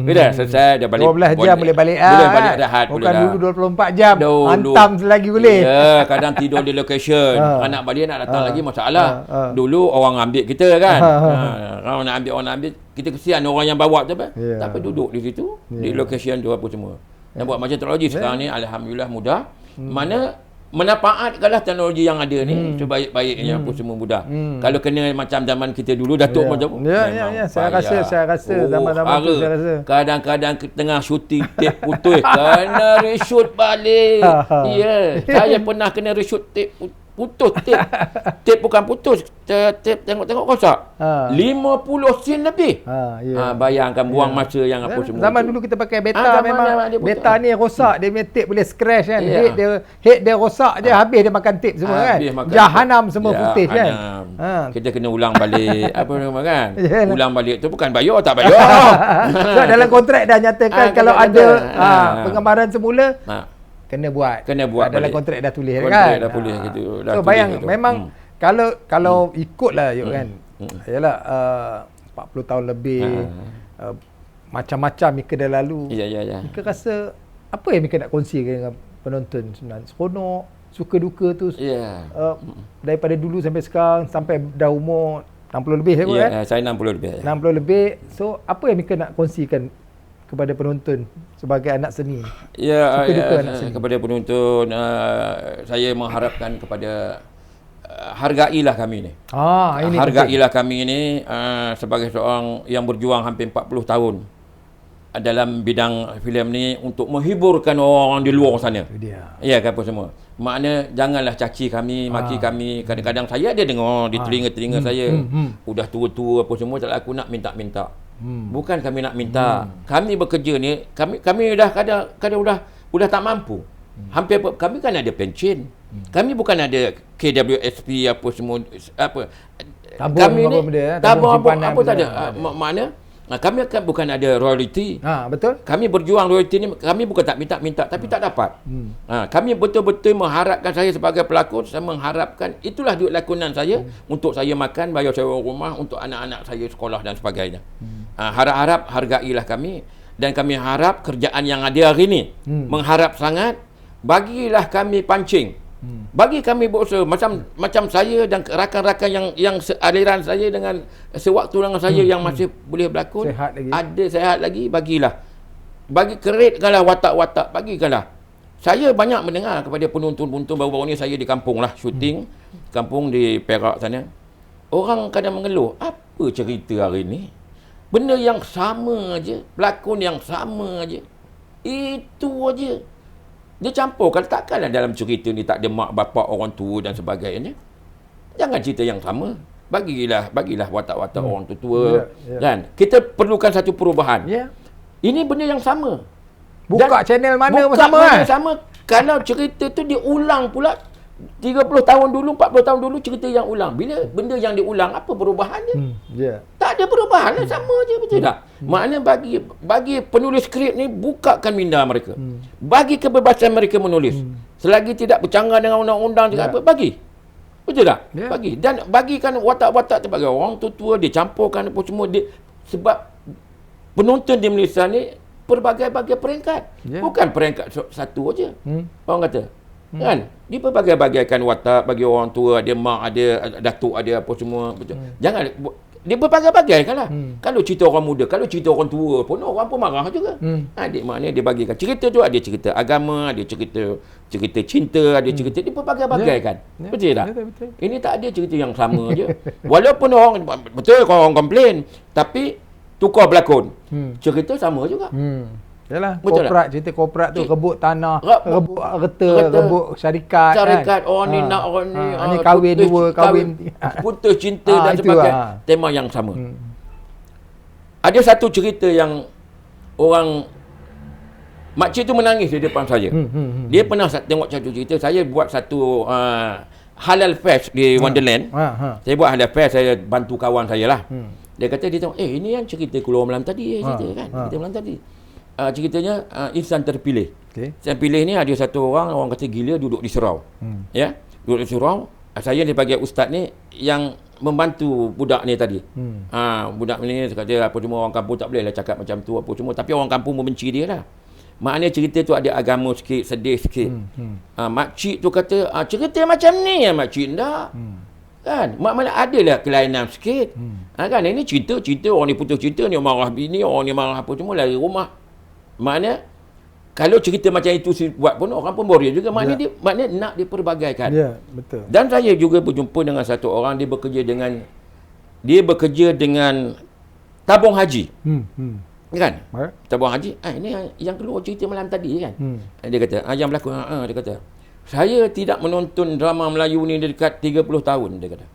Dah selesai, dah balik. 12 jam boleh balik. Boleh balik rehat. Bukan dulu 24 jam. Hantam selagi boleh. Kadang tidur di location. Anak balik nak datang lagi masalah. Dulu orang ambil kita kan. Orang nak ambil. Kita kesian orang yang bawa tu apa. Tak apa, duduk di situ. Di location tu apa semua. Dan buat macam teknologi sekarang ni alhamdulillah mudah. Mana menafaatkanlah teknologi yang ada ni sebaik-baiknya apa semua mudah. Kalau kena macam zaman kita dulu Datuk macam saya rasa zaman-zaman tu saya rasa kadang-kadang tengah syuting tape putus kena reshoot balik. Saya pernah kena reshoot tape putus tape bukan putus, tape tengok rosak. 50 sen lebih. Bayangkan buang masa yang apa semua. Zaman dulu kita pakai beta, memang beta ni rosak, dia punya tape boleh scratch kan. Head dia rosak je, habis dia makan tape semua kan. Jahanam semua footage kan. Kita kena ulang balik apa nama kan. Ulang balik tu bukan bayar tak bayar. So dalam kontrak dah nyatakan kalau ada penggambaran semula kena buat dalam kontrak dah tulis kan. Dah tulis gitu. So bayang gitu. Memang kalau ikutlah kan. Yalah 40 tahun lebih macam-macam Mika dah lalu. Mika rasa apa yang Mika nak kongsikan dengan penonton sebenarnya? Seronok, suka duka tu. Daripada dulu sampai sekarang sampai dah umur 60 lebih kan? Saya 60 lebih. 60 lebih. So apa yang Mika nak kongsikan kepada penonton sebagai anak seni? Ya, Suka-duka anak seni. kepada penonton, saya mengharapkan kepada hargailah kami ni. Ini Hargailah kami ini sebagai seorang yang berjuang hampir 40 tahun dalam bidang filem ni untuk menghiburkan orang di luar sana. Itu dia. Ya, apa semua. Makna janganlah caci kami, maki kami. Kadang-kadang saya ada dengar di telinga-telinga saya. Udah tua-tua apa semua, tak aku nak minta-minta. Bukan kami nak minta. Kami bekerja ni, kami dah kadang udah tak mampu. Hampir kami kan ada pencen. Kami bukan ada KWSP apa semua apa. Tabung Kami apa ni benda, tabung simpanan apa tak benda. ada. Makna kami akan bukan ada royalty. Betul. Kami berjuang royalty ni, kami bukan tak minta tapi tak dapat. Kami betul-betul mengharapkan, saya sebagai pelakon, saya mengharapkan itulah duit lakonan saya untuk saya makan, bayar sewa rumah, untuk anak-anak saya sekolah dan sebagainya. Harap-harap hargailah kami, dan kami harap kerjaan yang ada hari ni, mengharap sangat, bagilah kami pancing. Bagi kami berusaha macam saya dan rakan-rakan yang aliran saya dengan sewaktu dengan saya yang masih boleh berlakon, Sehat lagi. ada sehat lagi, bagilah. Bagi keretkanlah watak-watak, bagikanlah. Saya banyak mendengar kepada penonton-penonton, baru-baru ni saya di kampung lah syuting, kampung di Perak sana. Orang kadang mengeluh, apa cerita hari ni? Benda yang sama aja, pelakon yang sama aja. Itu aja. Dia campurkan, takkanlah dalam cerita ni tak ada mak bapak orang tua dan sebagainya. Jangan cerita yang sama. Bagilah watak-watak orang tua. Dan kita perlukan satu perubahan. Ini benda yang sama. Buka channel mana pun buka sama benda yang sama. Kalau cerita tu diulang pula 30 tahun dulu, 40 tahun dulu, cerita yang ulang. Bila benda yang diulang, apa perubahannya? Tak ada perubahan lah, sama je, betul tak? Maknanya bagi penulis skrip ni, bukakan minda mereka. Bagi kebebasan mereka menulis. Selagi tidak bercanggah dengan undang-undang, apa, bagi. Betul tak? Bagi. Dan bagikan watak-watak sebagai orang tua, dia campurkan apa semua. Sebab penonton di Malaysia ni berbagai-bagai peringkat. Bukan peringkat satu aja. Orang kata. Kan? Dia berbagai-bagaikan watak, bagi orang tua, ada mak, ada datuk, ada apa semua. Betul. Jangan dia berbagai-bagai kan lah. Kalau cerita orang muda, kalau cerita orang tua pun orang pun marah juga. Dia maknanya dia bagikan cerita tu, ada cerita agama, ada cerita cinta, ada cerita, dia berbagai-bagai kan. Betul tak? Betul. Ini tak ada cerita yang sama je. Walaupun orang betul kalau orang komplain, tapi tukar berlakon. Cerita sama juga. Yalah, Betul cerita korporat tu, rebut tanah, rebut reta, rebut syarikat kan? Orang ni nak orang ni, ni kahwin dua, kahwin putus cinta dan sebagainya. Tema yang sama. Ada satu cerita yang orang makcik tu menangis di depan saya. Dia pernah tengok satu cerita, saya buat satu halal fest di Wonderland. Saya buat halal fest, saya bantu kawan saya lah. Dia kata, dia tengok, ini yang cerita keluar malam tadi, cerita kan, cerita malam tadi. Ceritanya insan terpilih. Insan terpilih ni ada satu orang kata gila, duduk di surau. Ya, duduk di surau. Saya dipanggil ustaz ni yang membantu budak ni tadi. Budak ni kata apa semua, orang kampung tak boleh lah cakap macam tu apa semua, tapi orang kampung membenci dia lah. Maknanya cerita tu ada agama sikit, sedih sikit. Makcik tu kata, cerita macam ni ya makcik, tak? Kan? Maknanya adalah kelainan sikit. Kan? Ini cerita orang ni putus cinta, ni marah bini, orang ni marah apa semua, lari rumah. Maknanya kalau cerita macam itu buat pun orang pun boring juga. Maknanya dia nak diperbagaikan. Ya, betul. Dan saya juga berjumpa dengan satu orang, dia bekerja dengan tabung haji. Kan? Tabung haji. Ini yang keluar cerita malam tadi kan. Dia kata, yang berlakon, dia kata, saya tidak menonton drama Melayu ni dekat 30 tahun, dia kata.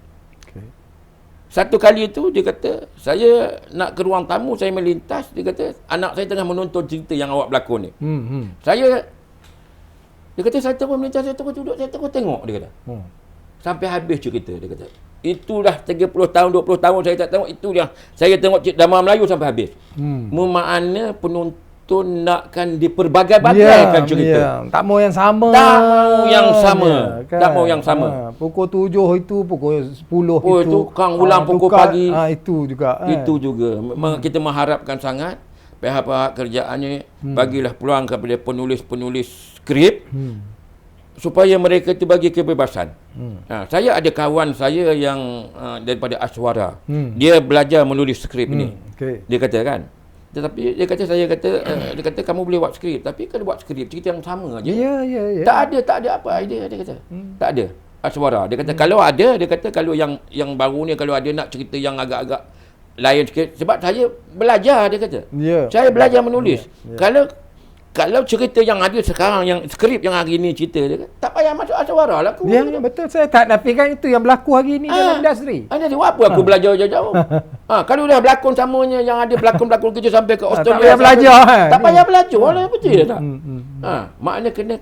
Satu kali itu dia kata, saya nak ke ruang tamu, saya melintas, dia kata, anak saya tengah menonton cerita yang awak berlakon ni. Dia kata, saya terus melintas, saya terus duduk, saya terus tengok, dia kata. Sampai habis cerita, dia kata. Itulah 30 tahun, 20 tahun saya tak tengok, itu yang saya tengok drama Melayu sampai habis. Makna penonton nakkan diperbagai-bagaikan cerita. Tak mau yang sama. Tak mau yang sama. Pukul 7 itu, pukul 10 itu kang ulang pukul pagi. Itu juga. Itu juga. Kita mengharapkan sangat pihak-pihak kerjaannya bagilah peluang kepada penulis-penulis skrip supaya mereka itu bagi kebebasan. Saya ada kawan saya yang daripada Aswara. Dia belajar menulis skrip ini. Dia kata kan, Tetapi dia kata kamu boleh buat skrip, tapi kalau buat skrip cerita yang sama aja. Ya. Tak ada apa idea, dia kata. Tak ada suara. Dia kata kalau ada, dia kata kalau yang baru ni kalau ada nak cerita yang agak-agak lain sikit, sebab saya belajar, dia kata. Saya belajar menulis. Kalau cerita yang ada sekarang, yang skrip yang hari ni cerita, dia kata, tak payah masuk suara lah aku. Ya, betul. Saya tak nafikan itu yang berlaku hari ni dalam industri. Jadi apa aku belajar jauh-jauh? Kalau dah berlakon samanya yang ada pelakon-pelakon kerja sampai ke Australia. Tak payah belajar. Tak payah belajar lah, betul tak? Maknanya kena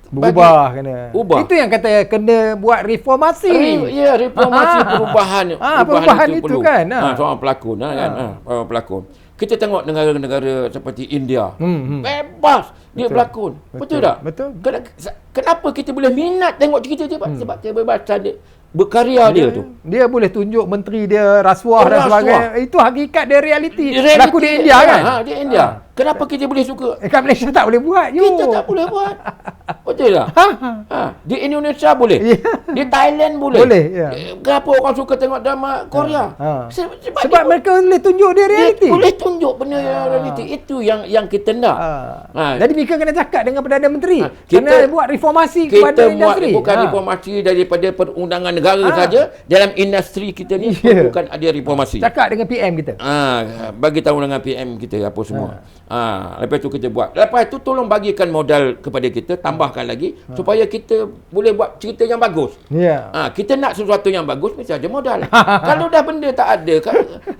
berubah, kena. Itu yang kata kena buat reformasi. Reformasi perubahan. Perubahan itu perlu. Kan. Seorang pelakon seorang pelakon. Kita tengok negara-negara seperti India. Bebas dia berlakon. Betul tak? Betul. Kenapa kita boleh minat tengok cerita dia? Sebab kebebasan dia berkarya dia tu. Dia boleh tunjuk menteri dia rasuah dan sebagainya. Itu hakikat dia, realiti. Berlaku di India kan? Di India. Kenapa kita boleh suka? Kat Malaysia tak boleh buat. Kita tak boleh buat. Betul tak? Di Indonesia boleh. Di Thailand boleh. Kenapa orang suka tengok drama Korea? Sebab mereka boleh tunjuk dia realiti. Boleh tunjuk benda yang realiti. Itu yang kita nak. Jadi mereka kena cakap dengan Perdana Menteri. Kena buat reformasi kepada industri. Kita buat bukan reformasi daripada perundangan negara saja. Dalam industri kita ni bukan ada reformasi. Cakap dengan PM kita. Bagi tahu dengan PM kita apa semua. Lepas tu kita buat. Lepas tu tolong bagikan modal kepada kita, tambahkan lagi supaya kita boleh buat cerita yang bagus. Kita nak sesuatu yang bagus mesti ada modal. Kalau dah benda tak ada,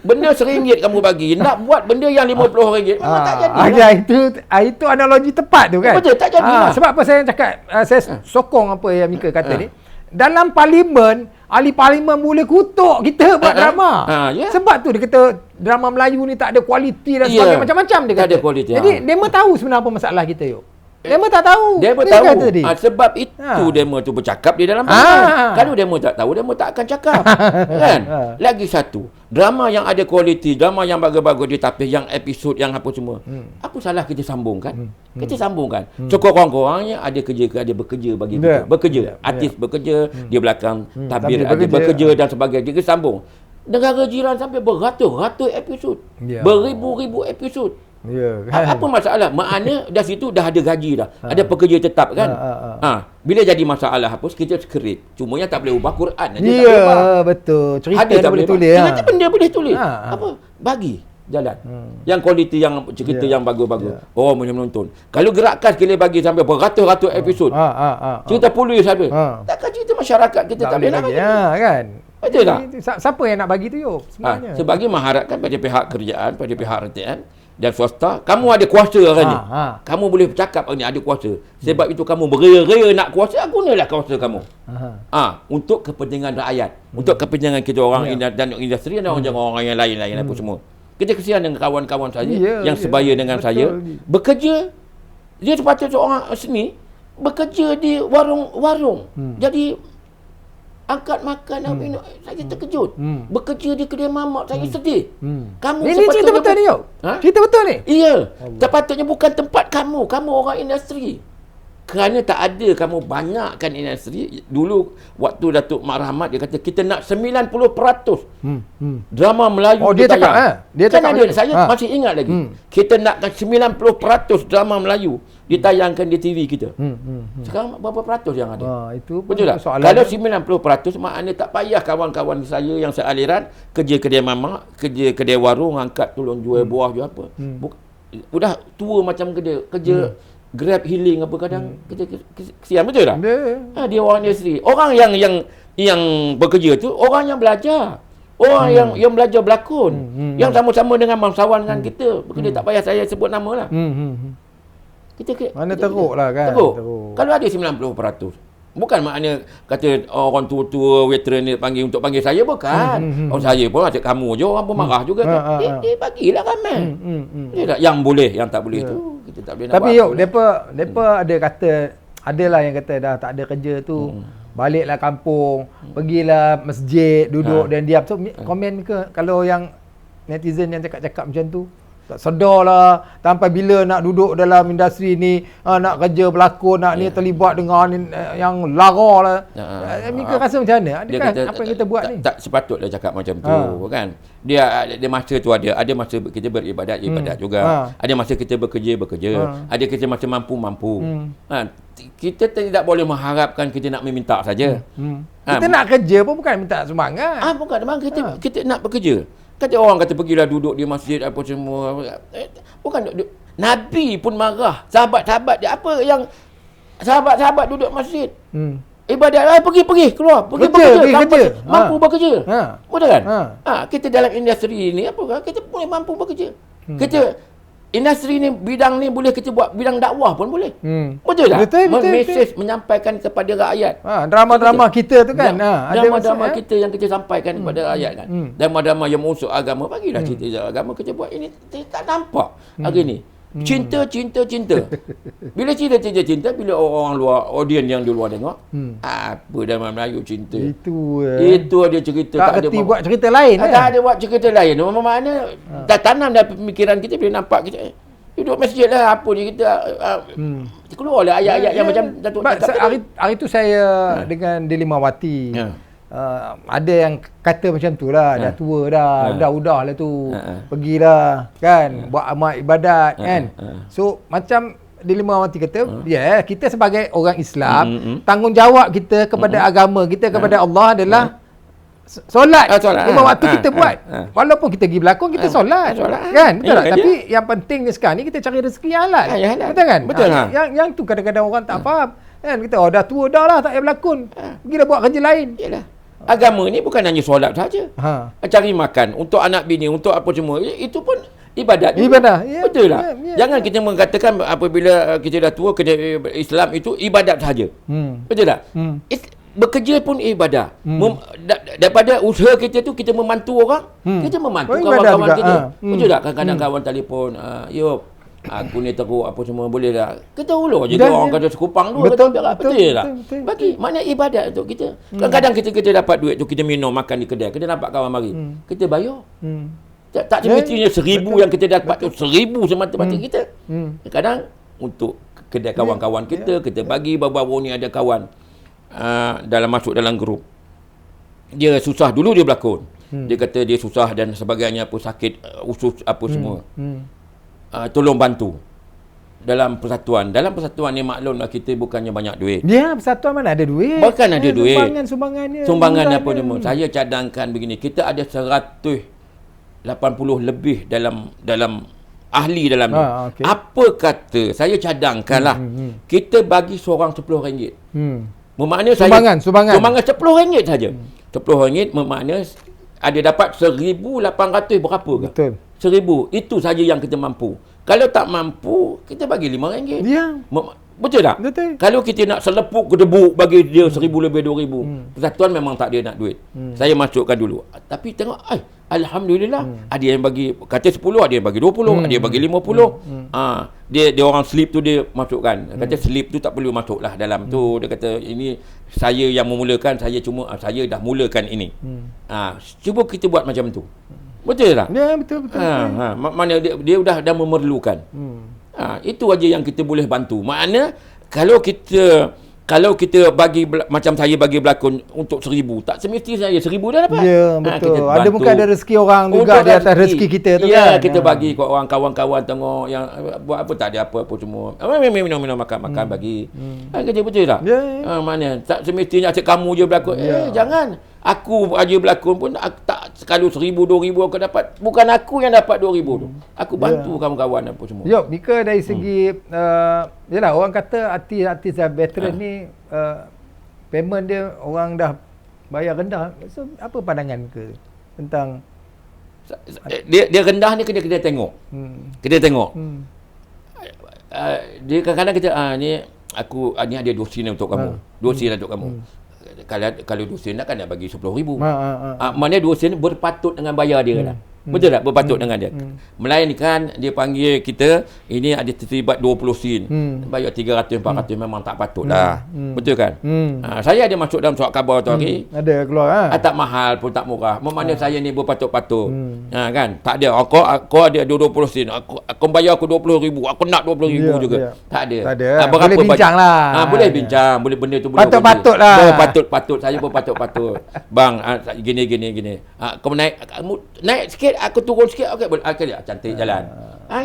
benda RM1 kamu bagi, nak buat benda yang RM50 memang tak jadi. Itu analogi tepat tu kan. Betul, tak jadi. Sebab apa saya cakap, saya sokong apa yang Mika kata ni. Dalam parlimen, ahli parlimen boleh kutuk kita buat drama. Sebab tu dia kata drama Melayu ni tak ada kualiti dan sebagainya, macam-macam dia kata. Tak ada kualiti. Jadi demo tahu sebenarnya apa masalah kita yuk. Demo tak tahu. Demo tahu. Sebab itu demo tu bercakap di dalam parlimen. Kalau demo tak tahu, demo tak akan cakap. Kan? Lagi satu, drama yang ada kualiti, drama yang bagus-bagus ditapis, yang episod, yang apa semua. Apa salah kita sambungkan? Kita sambungkan. Sekurang-kurangnya ada bekerja bagi kita. Bekerja. Artis bekerja, di belakang tabir ada bekerja dan sebagainya. Kita sambung. Negara jiran sampai beratus-ratus episod. Beribu-ribu episod. Apa masalah? Maknanya dah situ dah ada gaji dah. Ada pekerja tetap kan. Bila jadi masalah apa, kita skrip. Cuma yang tak boleh ubah Quran aja. Betul. Cerita tak boleh tulis. Cerita benda boleh tulis. Apa? Bagi jalan. Yang kualiti, yang cerita yang bagus-bagus. Orang boleh menonton. Kalau gerakan sekali bagi sampai beratus-ratus episod. Cerita polis ada. Takkan cerita masyarakat kita tak boleh nak bagi. Kan? Betul tak? Siapa yang nak bagi tu yuk sebenarnya? Sebagai mengharapkan pada pihak kerajaan, pada pihak RTM dan swasta, kamu ada kuasa hari ni. Kamu boleh bercakap hari ni ada kuasa. Sebab itu kamu berea-rea nak kuasa, gunalah kuasa kamu. Untuk kepentingan rakyat, untuk kepentingan kita orang dan industri dan orang yang lain-lain apa semua. Kita kesian dengan kawan-kawan saya yang sebaya dengan saya. Bekerja, dia sepatutnya seorang seni bekerja di warung-warung. Jadi angkat makan dan minum, saya terkejut. Bekerja di kedai mamak, saya sedih. Kamu ini cerita betul ni yuk? Cerita betul ni? Iya. Sepatutnya bukan tempat kamu. Kamu orang industri. Kerana tak ada kamu banyakkan industri. Dulu waktu Datuk Mak Rahmat dia kata kita nak 90% drama Melayu dia cakap dia cakap saya masih ingat lagi. Kita nakkan 90% drama Melayu ditayangkan di TV kita. Sekarang berapa peratus yang ada? Itu betul tak? Kalau 90% maknanya tak payah kawan-kawan saya yang sealiran kerja kedai mamak, kerja kedai warung, angkat tolong jual buah jual apa. Udah tua macam kerja Grab healing apa kadang kita kesian, betul tak? Dia orang industri. Orang yang bekerja tu orang yang belajar. Orang yang belajar berlakon. Yang sama-sama dengan bangsawan dengan kita. Bekerja tak payah saya sebut nama lah. Mana teruk lah kan? Teruk. Kalau ada 90%. Bukan maknanya kata orang tua-tua veteran ni untuk panggil saya, bukan. Orang saya pun macam kamu je, orang pun marah juga. Dia bagilah ramai. Yang boleh, yang tak boleh tu kita tak boleh nak. Tapi depa ada kata, adalah yang kata dah tak ada kerja tu, baliklah kampung, pergilah masjid, duduk dan diam. So komen ke kalau yang netizen yang cakap-cakap macam tu? Tak sedar lah sampai bila nak duduk dalam industri ni, nak kerja berlakon, nak ni terlibat dengan yang lara lah. Mika rasa macam mana? Adakah kata, apa yang kita buat ni? Tak sepatutlah cakap macam tu kan. Dia masa tu ada masa kita beribadat juga. Ada masa kita bekerja. Ada kita masa mampu. Kita tidak boleh mengharapkan kita nak meminta saja. Kita nak kerja pun bukan minta sumbangan. Bukan, kita nak bekerja. Kata orang kata pergilah duduk di masjid apa semua. Bukan duduk. Nabi pun marah. Sahabat-sahabat dia apa yang sahabat-sahabat duduk masjid. Ibadat pergi keluar, pergi bekerja. Mampu bekerja. Betul kan? Kita dalam industri ni apa? Kita boleh mampu bekerja. Kita industri ni, bidang ni boleh kita buat bidang dakwah pun boleh. Betul tak? Betul. Mesej menyampaikan kepada rakyat. Drama-drama kita tu kan. Drama-drama kita yang kita sampaikan kepada rakyat kan. Drama-drama yang mengusuk agama, bagilah cerita agama kita buat ini. Tak nampak hari ni. Cinta. Bila cinta, bila orang luar, audiens yang di luar tengok, apa drama Melayu cinta. Itu ada cerita. Tak kerti buat cerita lain. Tak ada buat cerita lain. Mana dah tanam dalam pemikiran kita bila nampak kita duduk masjid lah, apa ni kita keluarlah ayat-ayat yang macam Datuk cakap. Hari tu saya dengan Delimawati. Ada yang kata macam tu lah, dah tua dah udah lah tu, pergilah kan, buat amal ibadat kan. So macam Delimawati kata, kita sebagai orang Islam, tanggungjawab kita kepada agama kita, kepada Allah adalah solat. 5 waktu kita buat. Walaupun kita pergi berlakon, kita solat. Kan? Betul tak? Tapi yang pentingnya sekarang ni kita cari rezeki yang halal. Betul kan? Betul. Yang tu kadang-kadang orang tak faham. Kan? Kita dah tua dah lah, tak payah berlakon. Pergilah buat kerja lain. Yalah. Agama ni bukan hanya solat saja. Cari makan untuk anak bini, untuk apa semua. Itu pun ibadat. Betul tak? Jangan kita mengatakan apabila kita dah tua, Islam itu ibadat saja. Betul tak? Bekerja pun ibadah. Daripada usaha kita tu, kita membantu orang, kita membantu kawan-kawan kita. Betul tak? Kadang-kadang kawan telefon, aku ni teruk apa semua, boleh tak? Kita ulur je tu, orang kata sekupang tu. Betul tak? Bagi makna ibadat untuk kita. Kadang-kadang kita dapat duit tu, kita minum makan di kedai, kita nampak kawan mari, kita bayar. Tak semestinya 1,000 yang kita dapat tu 1,000 semata-mata kita. Kadang untuk kedai kawan-kawan kita bagi. Baru-baru ni ada kawan masuk dalam grup, dia susah, dulu dia berlakon, dia kata dia susah dan sebagainya, apa sakit usus apa semua, tolong bantu dalam persatuan ni. Maklumlah kita bukannya banyak duit, persatuan mana ada duit, bukan ada duit, sumbangan apa semua. Saya cadangkan begini, kita ada 180 lebih dalam ahli dalam ni. Apa kata saya cadangkanlah, kita bagi seorang RM10. Bermakna sumbangan RM10 saja. RM10 bermakna ada dapat 1,800 berapa ke? Betul. 1,000. Itu saja yang kita mampu. Kalau tak mampu, kita bagi RM5. Betul tak? Betul. Kalau kita nak selepuk kedebuk bagi dia 1,000 lebih 2,000. Persatuan memang tak dia nak duit. Saya masukkan dulu. Tapi tengok, alhamdulillah, ada yang bagi kata 10, ada yang bagi 20, ada yang bagi 50. Dia orang slip tu dia masukkan. Kata slip tu tak perlu masuklah dalam tu. Dia kata ini saya yang memulakan, saya dah mulakan ini. Cuba kita buat macam tu. Betul tak? Ya, betul. Mana dia dah memerlukan. Itu aja yang kita boleh bantu. Makna kalau kita bagi macam saya bagi berlakon untuk 1,000, tak semestinya saya 1,000 dah dapat. Ya, betul. Ada mungkin ada rezeki orang juga di atas rezeki kita tu kan. Kita bagi kat orang kawan-kawan tengok yang buat apa tak ada apa-apa semua. Minum makan bagi. Kerja betul tak? Mana tak semestinya asyik kamu je berlakon. Jangan. Aku aja berlakon pun tak kalau 1,000 2,000 aku dapat. Bukan aku yang dapat 2,000 tu. Aku bantu kawan-kawan apa semua. Mika dari segi yalah, orang kata artis veteran ni payment dia orang dah bayar rendah. So apa pandangan ke tentang dia rendah ni kena tengok. Kena tengok. Dia kadang-kadang kita ni aku ni ada 2 sen untuk kamu. 2 sen untuk kamu. Kalau 2 sen nak bagi 10,000. Mana 2 sen berpatut dengan bayar dia lah. Betul tak? Berpatut dengan dia. Melainkan dia panggil kita, ini ada terlibat 20 sen. Bayar 300 400 memang tak patut dah. Betul kan? Saya ada masuk dalam surat khabar tu hari. Ada keluar Tak mahal pun tak murah. Mana saya ni berpatut-patut. Kan? Tak ada. Kau ada 20 sen. Aku bayar aku 20,000. Aku nak 20,000 juga. Tak ada. Boleh bincang lah. Boleh bincang. Boleh benda tu boleh. Patut-patut lah. Patut-patut. Saya pun patut-patut. Bang, gini. Kau naik sikit, aku turun sikit. Okey, boleh. Cantik jalan.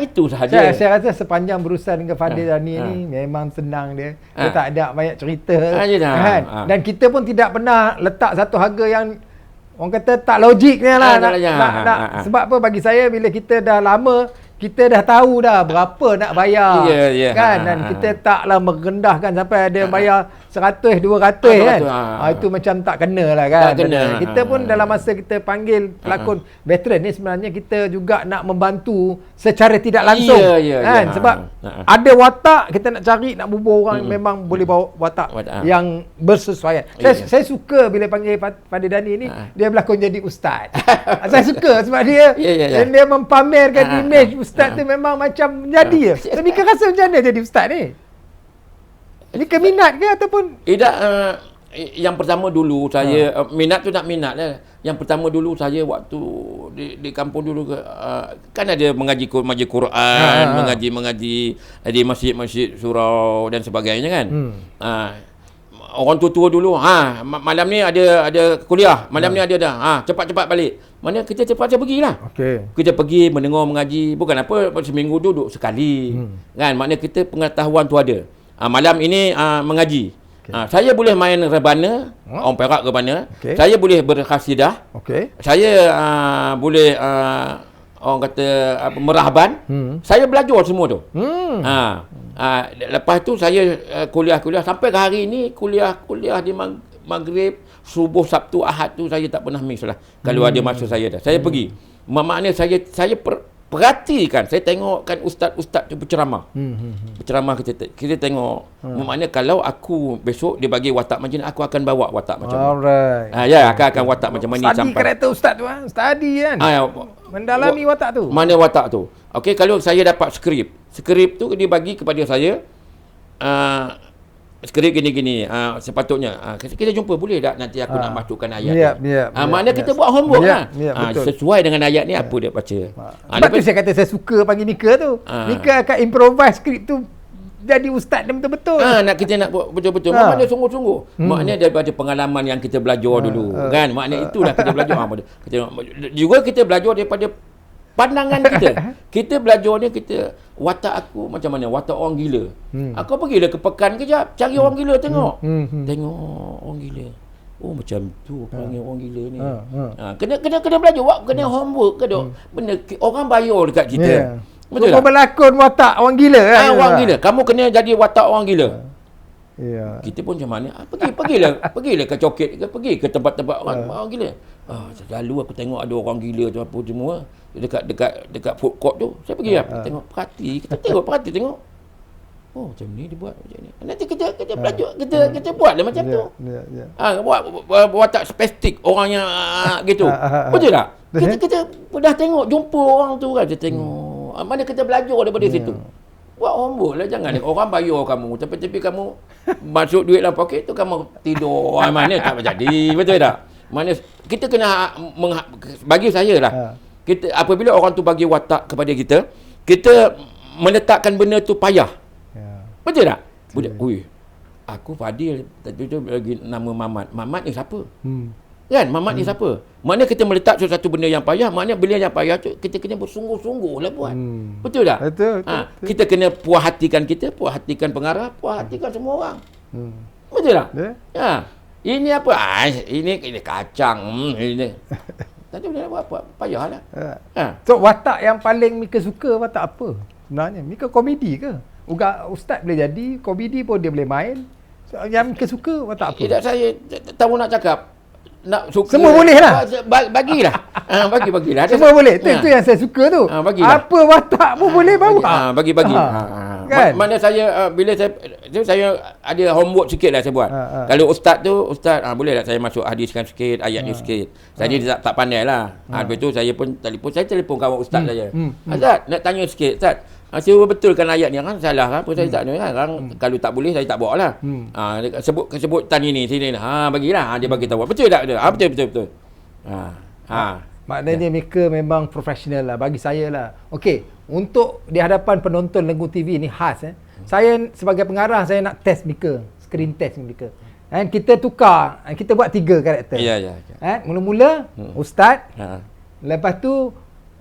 Itu sahaja. Saya rasa sepanjang berurusan dengan Fadil Dani ni memang senang dia. Dia tak ada banyak cerita. Kan? Dan kita pun tidak pernah letak satu harga yang orang kata tak logiknya lah. Sebab apa, bagi saya bila kita dah lama, kita dah tahu dah berapa nak bayar. Kan? Dan kita taklah merendahkan sampai ada bayar 100, 200 kan. Itu macam tak kena lah kan. Tak kena. Kita pun dalam masa kita panggil pelakon veteran ni, sebenarnya kita juga nak membantu secara tidak langsung. Kan? Sebab ada watak, kita nak cari, nak bubuh orang memang boleh bawa watak yang bersesuaian. Saya suka bila panggil Fadil Dani ni, dia berlakon jadi ustaz. Saya suka sebab dia dia mempamerkan imej ustaz tu memang macam jadi. Mika rasa macam mana jadi ustaz ni? Mika minat ke ataupun? Yang pertama dulu saya minat tu nak minat lah. Yang pertama dulu saya waktu di kampung dulu kan ada mengaji Quran, mengaji di masjid-masjid surau dan sebagainya kan. Orang tua-tua dulu, malam ni ada kuliah, malam ni ada dah. Cepat-cepat balik. Mana kita cepat pergilah. Kita pergi mendengar mengaji, bukan apa seminggu duduk sekali. Kan? Maknanya kita pengetahuan tu ada. Malam ini mengaji. Saya boleh main rebana, orang Perak rebana. Saya boleh berkhasidah. Saya boleh orang kata merahban. Saya belajar semua tu. Lepas tu saya kuliah sampai ke hari ini, kuliah di Maghrib, subuh, Sabtu, Ahad tu saya tak pernah miss lah. Kalau ada masa saya dah. Saya pergi. Maknanya saya perhatikan, saya tengokkan ustaz-ustaz tu berceramah. Berceramah kita tengok. Maknanya kalau aku besok dia bagi watak macam ni, aku akan bawa watak macam ni. Alright. Akan watak macam ni sampai. Study karakter ustaz tu Study kan. Mendalami watak tu. Mana watak tu. Okey, kalau saya dapat skrip tu dia bagi kepada saya skrip gini-gini, sepatutnya kita jumpa boleh tak nanti aku nak masukkan ayat. Maknanya kita buat homework lah. Sesuai dengan ayat ni apa dia baca. Sebab tu saya kata saya suka panggil Mika tu. Mika akan improvise skrip tu jadi ustaz dia betul-betul. Kita nak buat betul-betul. Maknanya sungguh-sungguh. Maknanya daripada pengalaman yang kita belajar dulu. Kan? Maknanya itulah kita belajar. Juga kita belajar daripada pandangan kita. Kita belajar ni, watak aku macam mana? Watak orang gila. Aku pergilah ke pekan kejap, cari orang gila tengok. Tengok orang gila. Oh macam tu panggil orang gila ni. Kena belajar, kena homework ke dok. Benda orang bayar dekat kita. Betul tak? Berlakon watak orang gila kan. Orang gila. Kamu kena jadi watak orang gila. Kita pun macam mana? Pergilah ke coket ke, pergi ke tempat-tempat orang gila. Selalu aku tengok ada orang gila tu apa semua dekat food court tu. Saya pergi tengok, perhati tengok. Oh macam ni dia buat macam ni. Nanti kita belajar, kita buatlah macam tu. Buat watak spesifik orang yang gitu. Betul tak? Kita dah tengok, jumpa orang tu kan, kita tengok. Mana kita belajar daripada situ. Buat homework lah, jangan orang bayar kamu tapi kamu masuk duit dalam poket tu kamu tidur. Mana tak jadi. Betul tak? Mana kita kena bagi saya lah. Kita apabila orang tu bagi watak kepada kita, kita meletakkan benda tu payah. Betul tak? Aku Fadil tadi tu lagi nama Mamat ni siapa? Kan Mamat ni siapa? Maknanya kita meletak sesuatu benda yang payah, maknanya benda yang payah tu kita kena bersungguh-sungguh lah buat. Betul tak? Betul. Kita kena puas hatikan puas hatikan pengarah, puas hatikan semua orang. Betul tak? Ini apa? Ini kacang. Ini. Tadi boleh buat apa? Payahlah. So watak yang paling Mika suka watak apa? Sebenarnya Mika komedi ke? Ustaz boleh jadi, komedi pun dia boleh main. So, yang Mika suka watak apa? Tidak, saya tahu nak cakap. nak suka Semua boleh lah. Bagilah. Bagilah. Semua boleh. Itu yang saya suka tu. Bagilah. Apa watak pun boleh bawa. Bagi. Kan? Mana saya bila saya ada homework sikit lah saya buat. Kalau ustaz, boleh tak saya masuk hadiskan sikit, ayat ni sikit. Saya tak pandai lah. Lepas tu saya telefon kawan ustaz saya. Ustaz, nak tanya sikit ustaz. Saya betulkan ayat ni kan salah kan? Apa saya tak ada kan? Kalau tak boleh saya tak bawa lah. Sebutan ini sini. Bagilah. Dia bagi tahu. Betul tak? Betul. Maknanya mereka memang profesional lah bagi saya lah. Okey, untuk di hadapan penonton Lengkung TV ni khas saya sebagai pengarah saya nak test mereka, screen test mereka. Dan kita tukar, kita buat 3 karakter. Ya. Mula-mula ustaz, lepas tu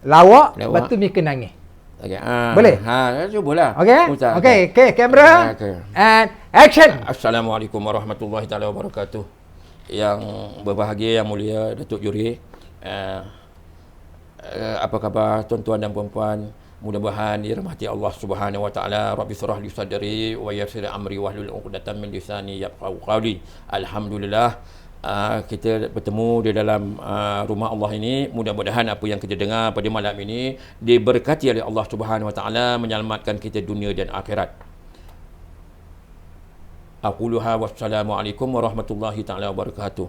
lawak, lepas tu mereka nangis. Okay. Boleh? Cubalah. Okey, kamera. And action. Assalamualaikum warahmatullahi taala wabarakatuh. Yang berbahagia, yang mulia Datuk Juri. Apa khabar tuan-tuan dan puan-puan? Mudah-mudahan dirahmati Allah Subhanahu wa taala. Rabbi shrah li sadri wa yassir amri wahlul 'uqdatam min lisani yafqahu qawli. Alhamdulillah. Kita bertemu di dalam rumah Allah ini. Mudah-mudahan apa yang kita dengar pada malam ini diberkati oleh Allah Subhanahu wa taala, menyelamatkan kita dunia dan akhirat. Aquluha wassalamualaikum warahmatullahi taala wabarakatuh.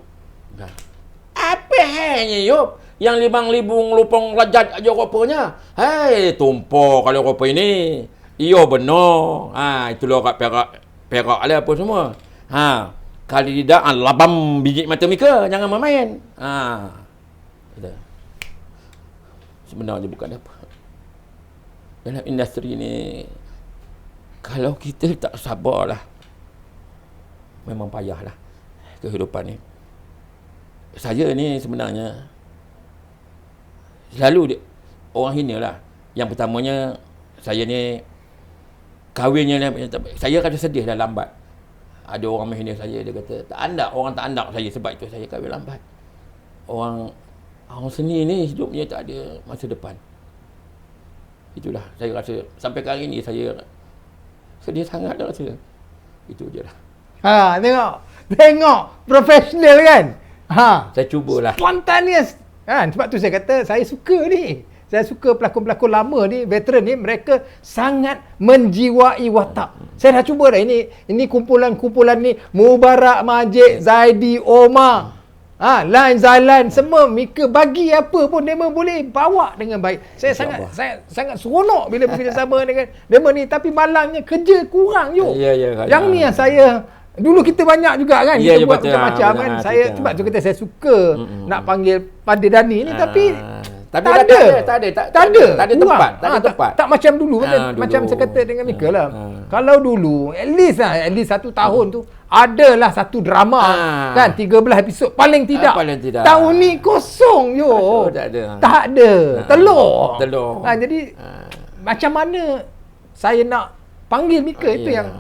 Apa hanya yop? Yang 5,000 ngelupong rajat aja rupanya. Hei, tumpah kalau rupa ini. Iyo benar. Itulah kat perak lah apa semua. Kalau tidak, labam biji mata mereka. Jangan main. Sebenarnya bukan apa. Dalam industri ni, kalau kita tak sabarlah, memang payahlah kehidupan ni. Saya ni sebenarnya selalu orang hina lah. Yang pertamanya, saya ni kahwinnya ni, saya kata sedih dah lambat. Ada orang menghina saya, dia kata orang tak andak saya sebab itu saya kahwin lambat. Orang seni ni hidupnya tak ada masa depan. Itulah saya rasa sampai hari ni saya sedih sangat dah rasa. Itu je lah. Tengok profesional kan. Saya cubalah. Spontaneous. Sebab tu saya kata saya suka ni. Saya suka pelakon-pelakon lama ni, veteran ni, mereka sangat menjiwai watak. Saya dah cuba dah ini kumpulan-kumpulan ni, Mubarak Majid, Zaidi, Omar, Lain Zailan, semua mereka bagi apa pun mereka boleh bawa dengan baik. Saya sangat seronok bila bekerjasama dengan mereka ni, tapi malangnya kerja kurang je. Yang ni yang saya dulu kita banyak juga kan, kita buat macam-macam kan. Saya sebab tu kata saya suka nak panggil Pada Dani ni, tapi tak ada tempat. Tak macam dulu macam saya kata dengan mereka lah. Kalau dulu at least 1 tahun tu adalah satu drama kan, 13 episod paling tidak. Tahun ni kosong yo. Tak ada. Telur. Jadi macam mana saya nak panggil mereka, itu yang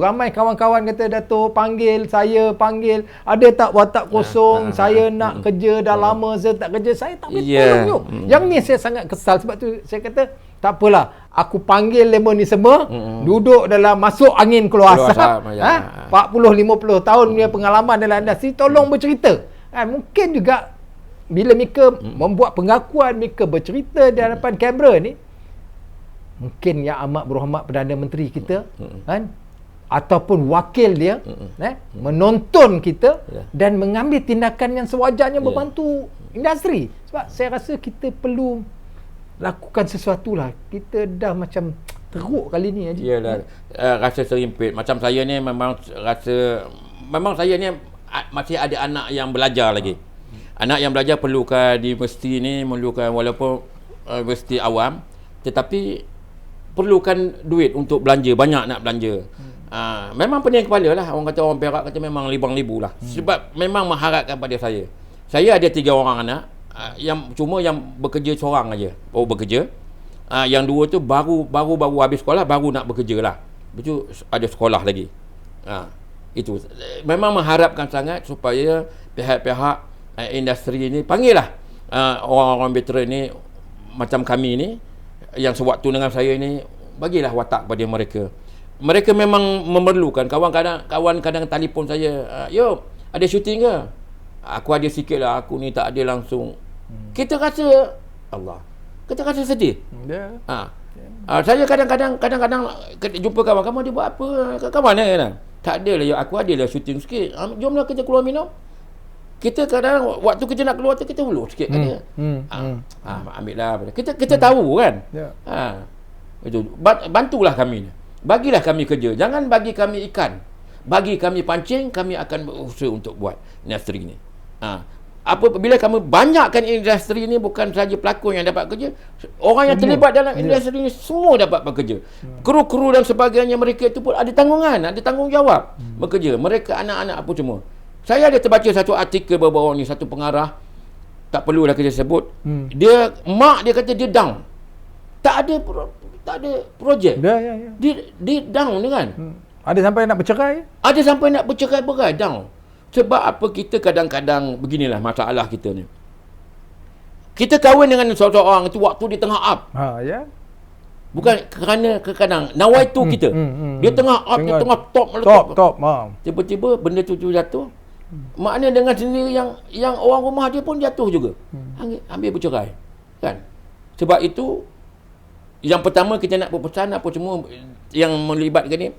ramai kawan-kawan kata Dato' panggil, saya panggil, ada tak watak kosong, saya nak kerja dah lama saya tak kerja, saya tak boleh tolong. Yang ni saya sangat kesal, sebab tu saya kata tak apalah, aku panggil lemon ni semua, duduk dalam masuk angin keluar asap, 40-50 tahun punya pengalaman dalam industri, tolong bercerita. Mungkin juga bila mereka membuat pengakuan, mereka bercerita di hadapan kamera ni, mungkin Yang Amat Berhormat Perdana Menteri kita kan, ataupun wakil dia menonton kita dan mengambil tindakan yang sewajarnya membantu industri. Sebab saya rasa kita perlu lakukan sesuatu lah. Kita dah macam teruk kali ni aja. Iyalah, rasa serimpit. Macam saya ni memang saya ni masih ada anak yang belajar lagi. Anak yang belajar perlukan di universiti ni, perlukan walaupun universiti awam, tetapi perlukan duit untuk belanja, banyak nak belanja. Memang pening kepala lah. Orang Perak kata memang libang-libu lah. Sebab memang mengharapkan pada saya. Saya ada 3 orang anak, yang bekerja seorang aja. Bekerja. Yang 2 tu baru habis sekolah, baru nak bekerja lah. Itu ada sekolah lagi. Itu. Memang mengharapkan sangat supaya pihak-pihak industri ni panggil lah orang-orang veteran ni macam kami ni, yang sewaktu dengan saya ni, bagilah watak pada mereka. Mereka memang memerlukan. Kawan-kadang telefon saya, "Yo, ada syuting ke?" aku ada sikit lah, aku ni tak ada langsung. Kita rasa kita rasa sedih. Saya kadang-kadang jumpa kawan, kamu dia buat apa? Kat mana kan? Tak ada lah, aku ada lah shooting sikit. Jomlah kita keluar minum. Kita kadang waktu kita nak keluar tu kita ulur sikit kan dia. Ambil lah. Kita tahu kan. Itu bantulah kami. Bagilah kami kerja. Jangan bagi kami ikan. Bagi kami pancing, kami akan berusaha untuk buat industri ni. Apabila kamu banyakkan industri ni, bukan saja pelakon yang dapat kerja, orang yang terlibat dalam industri ni semua dapat bekerja. Kru-kru dan sebagainya, mereka itu pun ada tanggungan, ada tanggungjawab bekerja. Mereka anak-anak apa semua. Saya ada terbaca satu artikel baru-baru ni, satu pengarah, tak perlulah kita sebut. Dia kata dia down. Tak ada projek. Dia down ni kan. Ada sampai nak bercerai? Ada sampai nak bercerai-berai, down. Sebab apa? Kita kadang-kadang beginilah masalah kita ni. Kita kahwin dengan seseorang itu waktu dia tengah up. Bukan kerana kadang nawaitu kita. Dia tengah up, dia tengah top. Tiba-tiba benda tu jatuh. Maknanya dengan sendiri yang orang rumah dia pun jatuh juga. Ambil bercerai. Kan? Sebab itu yang pertama kita nak berpesan apa semua yang melibatkan ni,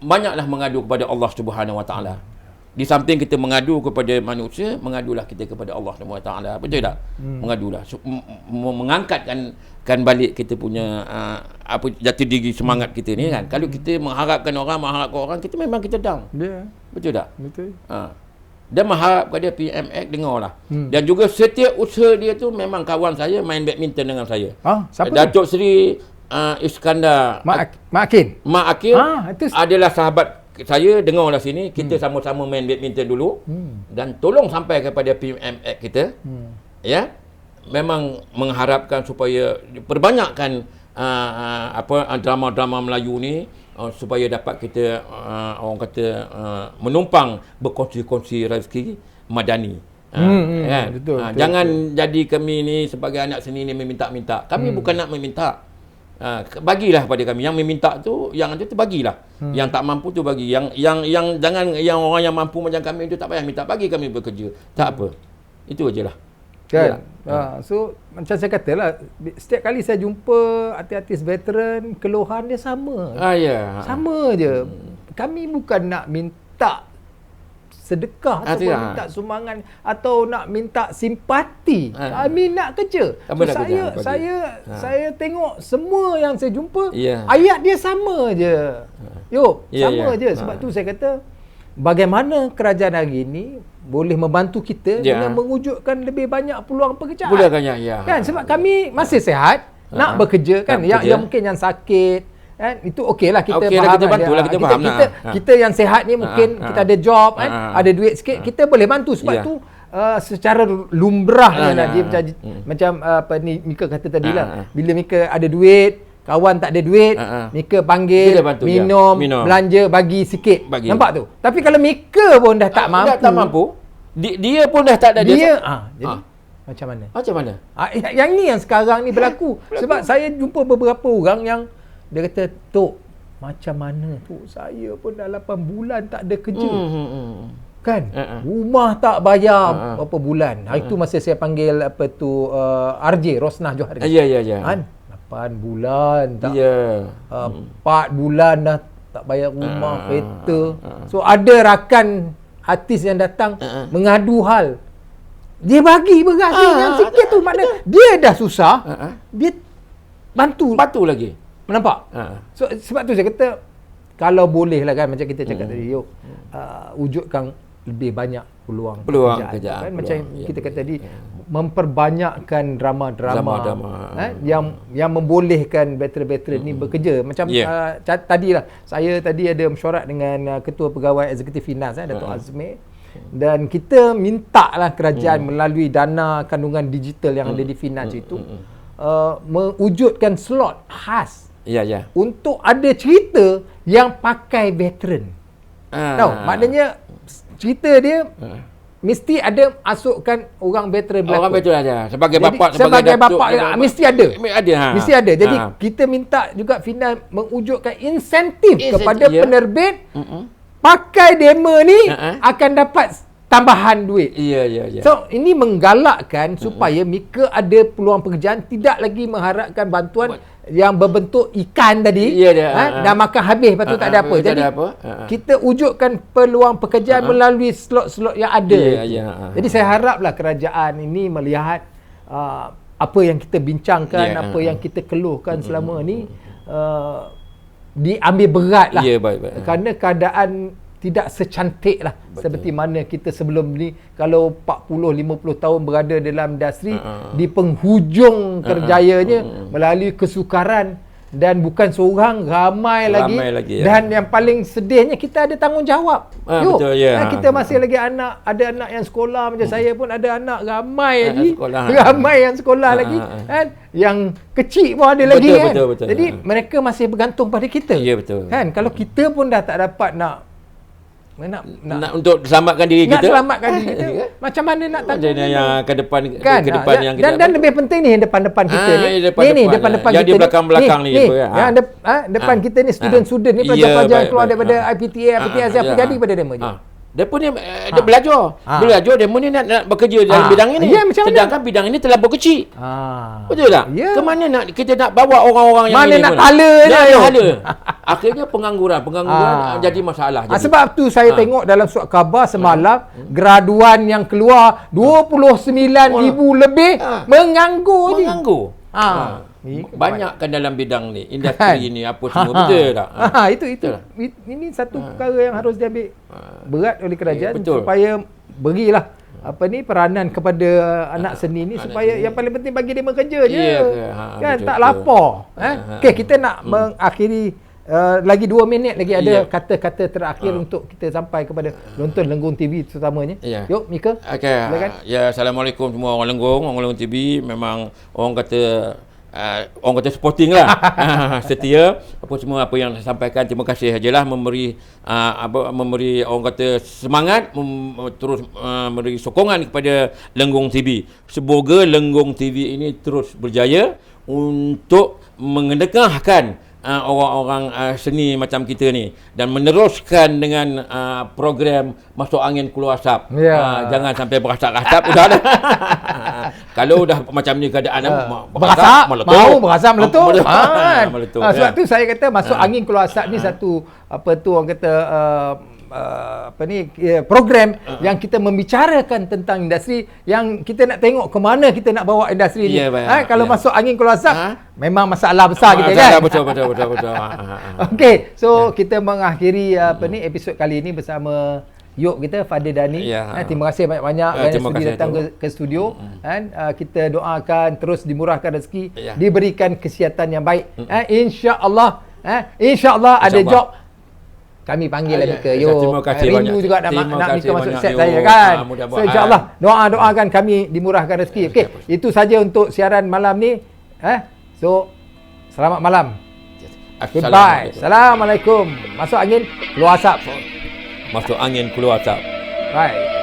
banyaklah mengadu kepada Allah Subhanahu Wa Taala. Di samping kita mengadu kepada manusia, mengadulah kita kepada Allah Subhanahu Wa Taala. Betul tak? Mengadulah, mengangkatkan balik kita punya jati diri, semangat kita ni kan. Kalau kita mengharapkan orang, kita memang kita down. Betul tak? Betul. Dan mengharap kepada PMX, dengarlah. Dan juga setiap usaha dia tu memang kawan saya main badminton dengan saya. Siapa Datuk Seri Iskandar Mak Akin. Mak Akin adalah sahabat saya. Dengarlah sini, kita sama-sama main badminton dulu. Dan tolong sampai kepada PMX kita. Ya. Memang mengharapkan supaya perbanyakkan drama-drama Melayu ni, supaya dapat kita orang kata menumpang berkongsi-kongsi rezeki madani. Kan? Betul, jangan jadi kami ni sebagai anak seni ni meminta-minta. Kami bukan nak meminta. Bagilah pada kami. Yang meminta tu, yang tu bagilah. Yang tak mampu tu bagi. Yang jangan, yang orang yang mampu macam kami tu tak payah minta, bagi kami bekerja. Tak apa. Itu ajalah. Kan? So macam saya katalah, setiap kali saya jumpa artis-artis veteran, keluhan dia sama. Sama je. Kami bukan nak minta sedekah atau minta sumbangan atau nak minta simpati. Kami nak kerja. Saya tengok semua yang saya jumpa, ayat dia sama je. Sama je. Sebab tu saya kata, bagaimana kerajaan hari ini boleh membantu kita dengan mewujudkan lebih banyak peluang pekerjaan. Kan? Sebab kami masih sihat, nak bekerja kan. Yang mungkin yang sakit kan, itu okeylah, kita faham. Kita bantulah, kita faham. Kita yang sihat ni mungkin kita ada job kan, ada duit sikit, kita boleh bantu. Sebab tu secara lumrah dia macam apa ni Mika kata tadi lah, bila Mika ada duit, kawan tak ada duit, Mika panggil, minum, belanja, bagi sikit. Nampak tu? Tapi kalau Mika pun dah tak mampu, dia pun dah tak ada dia. Jadi macam mana? Yang ni yang sekarang ni berlaku. Sebab saya jumpa beberapa orang yang dia kata, Tok, macam mana tu? Saya pun dah 8 bulan tak ada kerja. Kan? Rumah tak bayar berapa bulan. Hari tu masa saya panggil RJ, Rosnah Johari. Kan? 8 bulan tak. 4 bulan dah tak bayar rumah, kereta. So ada rakan artis yang datang mengadu hal. Dia bagi beras yang sikit tu, makna dia dah susah, dia bantu lagi. Nampak? So sebab tu saya kata, kalau boleh lah kan, macam kita cakap tadi, wujudkan lebih banyak peluang pekerjaan kan? Macam kita kata tadi, memperbanyakkan drama-drama yang membolehkan veteran-veteran ni bekerja. Macam tadilah, saya tadi ada mesyuarat dengan Ketua Pegawai Eksekutif Finas, Datuk Azmi, dan kita minta lah kerajaan melalui dana kandungan digital yang ada di Finas itu mewujudkan slot khas untuk ada cerita yang pakai veteran. Tahu? Maknanya cerita dia mesti ada masukkan orang veteran berlakon. Orang veteran ada. Sebagai bapa, sebagai bapa mesti ada. Mesti ada. Jadi kita minta juga Finas mewujudkan insentif kepada penerbit. Pakai demo ni akan dapat tambahan duit. Ya. So ini menggalakkan supaya Mika ada peluang pekerjaan, tidak lagi mengharapkan bantuan yang berbentuk ikan tadi. Dah makan habis, lepas tu tak ada apa. Jadi kita wujudkan peluang pekerjaan melalui slot-slot yang ada. Jadi saya haraplah kerajaan ini melihat apa yang kita bincangkan, apa yang kita keluhkan selama ni diambil berat lah. Baik. Kerana keadaan tidak secantik lah seperti mana kita sebelum ni. Kalau 40-50 tahun berada dalam industri di penghujung kerjayanya melalui kesukaran, dan bukan seorang, ramai lagi dan yang paling sedihnya kita ada tanggungjawab. Betul, kita masih lagi ada anak yang sekolah, macam saya pun ada anak ramai lagi, ramai yang sekolah lagi kan, yang kecil pun ada lagi kan. Betul. Jadi mereka masih bergantung pada kita. Betul. Kan, kalau kita pun dah tak dapat nak untuk selamatkan diri kita. Nak selamatkan diri kita. Macam mana nak tanggung yang ke depan kan? ke depan yang kita dan lebih penting ni depan-depan kita ni. Ni depan-depan kita. Yang di belakang-belakang ni. Yang depan kita ni student-student ni, pelajar-pelajar yang keluar daripada IPTA, apa jadi pada demo je. Mereka ni dia belajar demo ni nak bekerja dalam bidang ini. Sedangkan bidang ini terlampau kecil. Betul tak? Ke mana nak kita nak bawa orang-orang yang mana ini nak hala je. Akhirnya pengangguran jadi masalah. Sebab tu saya tengok dalam surat khabar semalam, graduan yang keluar 29,000 lebih menganggur je. Banyak kan dalam bidang ni, industri ni apa semua, betul tak? Itu. Ini satu perkara yang harus diambil berat oleh kerajaan, betul. Supaya berilah peranan kepada anak seni ni, supaya yang paling penting bagi dia bekerja je. Kan, betul, tak lapar. Okey, kita nak mengakhiri lagi 2 minit lagi ada kata-kata terakhir untuk kita sampai kepada penonton Lenggong TV terutamanya. Yuk Mika. Silakan. Assalamualaikum semua orang Lenggong TV. Memang orang kata supporting lah. Setia apa yang saya sampaikan. Terima kasih sajalah memberi orang kata semangat, terus memberi sokongan kepada Lenggong TV. Semoga Lenggong TV ini terus berjaya untuk mengendekahkan orang-orang seni macam kita ni, dan meneruskan dengan program Masuk Angin Keluar Asap. Jangan sampai berasap-asap. Sudah dah. Kalau dah macam ni keadaan berasap, meletup. Meletup. Sebab tu saya kata Masuk Angin Keluar Asap ni satu orang kata program yang kita membicarakan tentang industri, yang kita nak tengok ke mana kita nak bawa industri ni. Kalau masuk angin keluar asap, memang masalah besar kita kan. Betul. Okey, so kita mengakhiri episod kali ini bersama Yok kita, Fadil Dani. Terima kasih banyak-banyak kerana sudi datang ke studio. Kita doakan terus dimurahkan rezeki, diberikan kesihatan yang baik. InsyaAllah ada job, kami panggil lah Mika. Terima kasih banyak. Rindu juga nak Mika masuk set saya kan. So insyaAllah doakan kami dimurahkan rezeki. Okey, itu saja untuk siaran malam ni. So selamat malam. Goodbye. Assalamualaikum. Masuk angin keluar asap. Masuk angin keluar asap. Bye.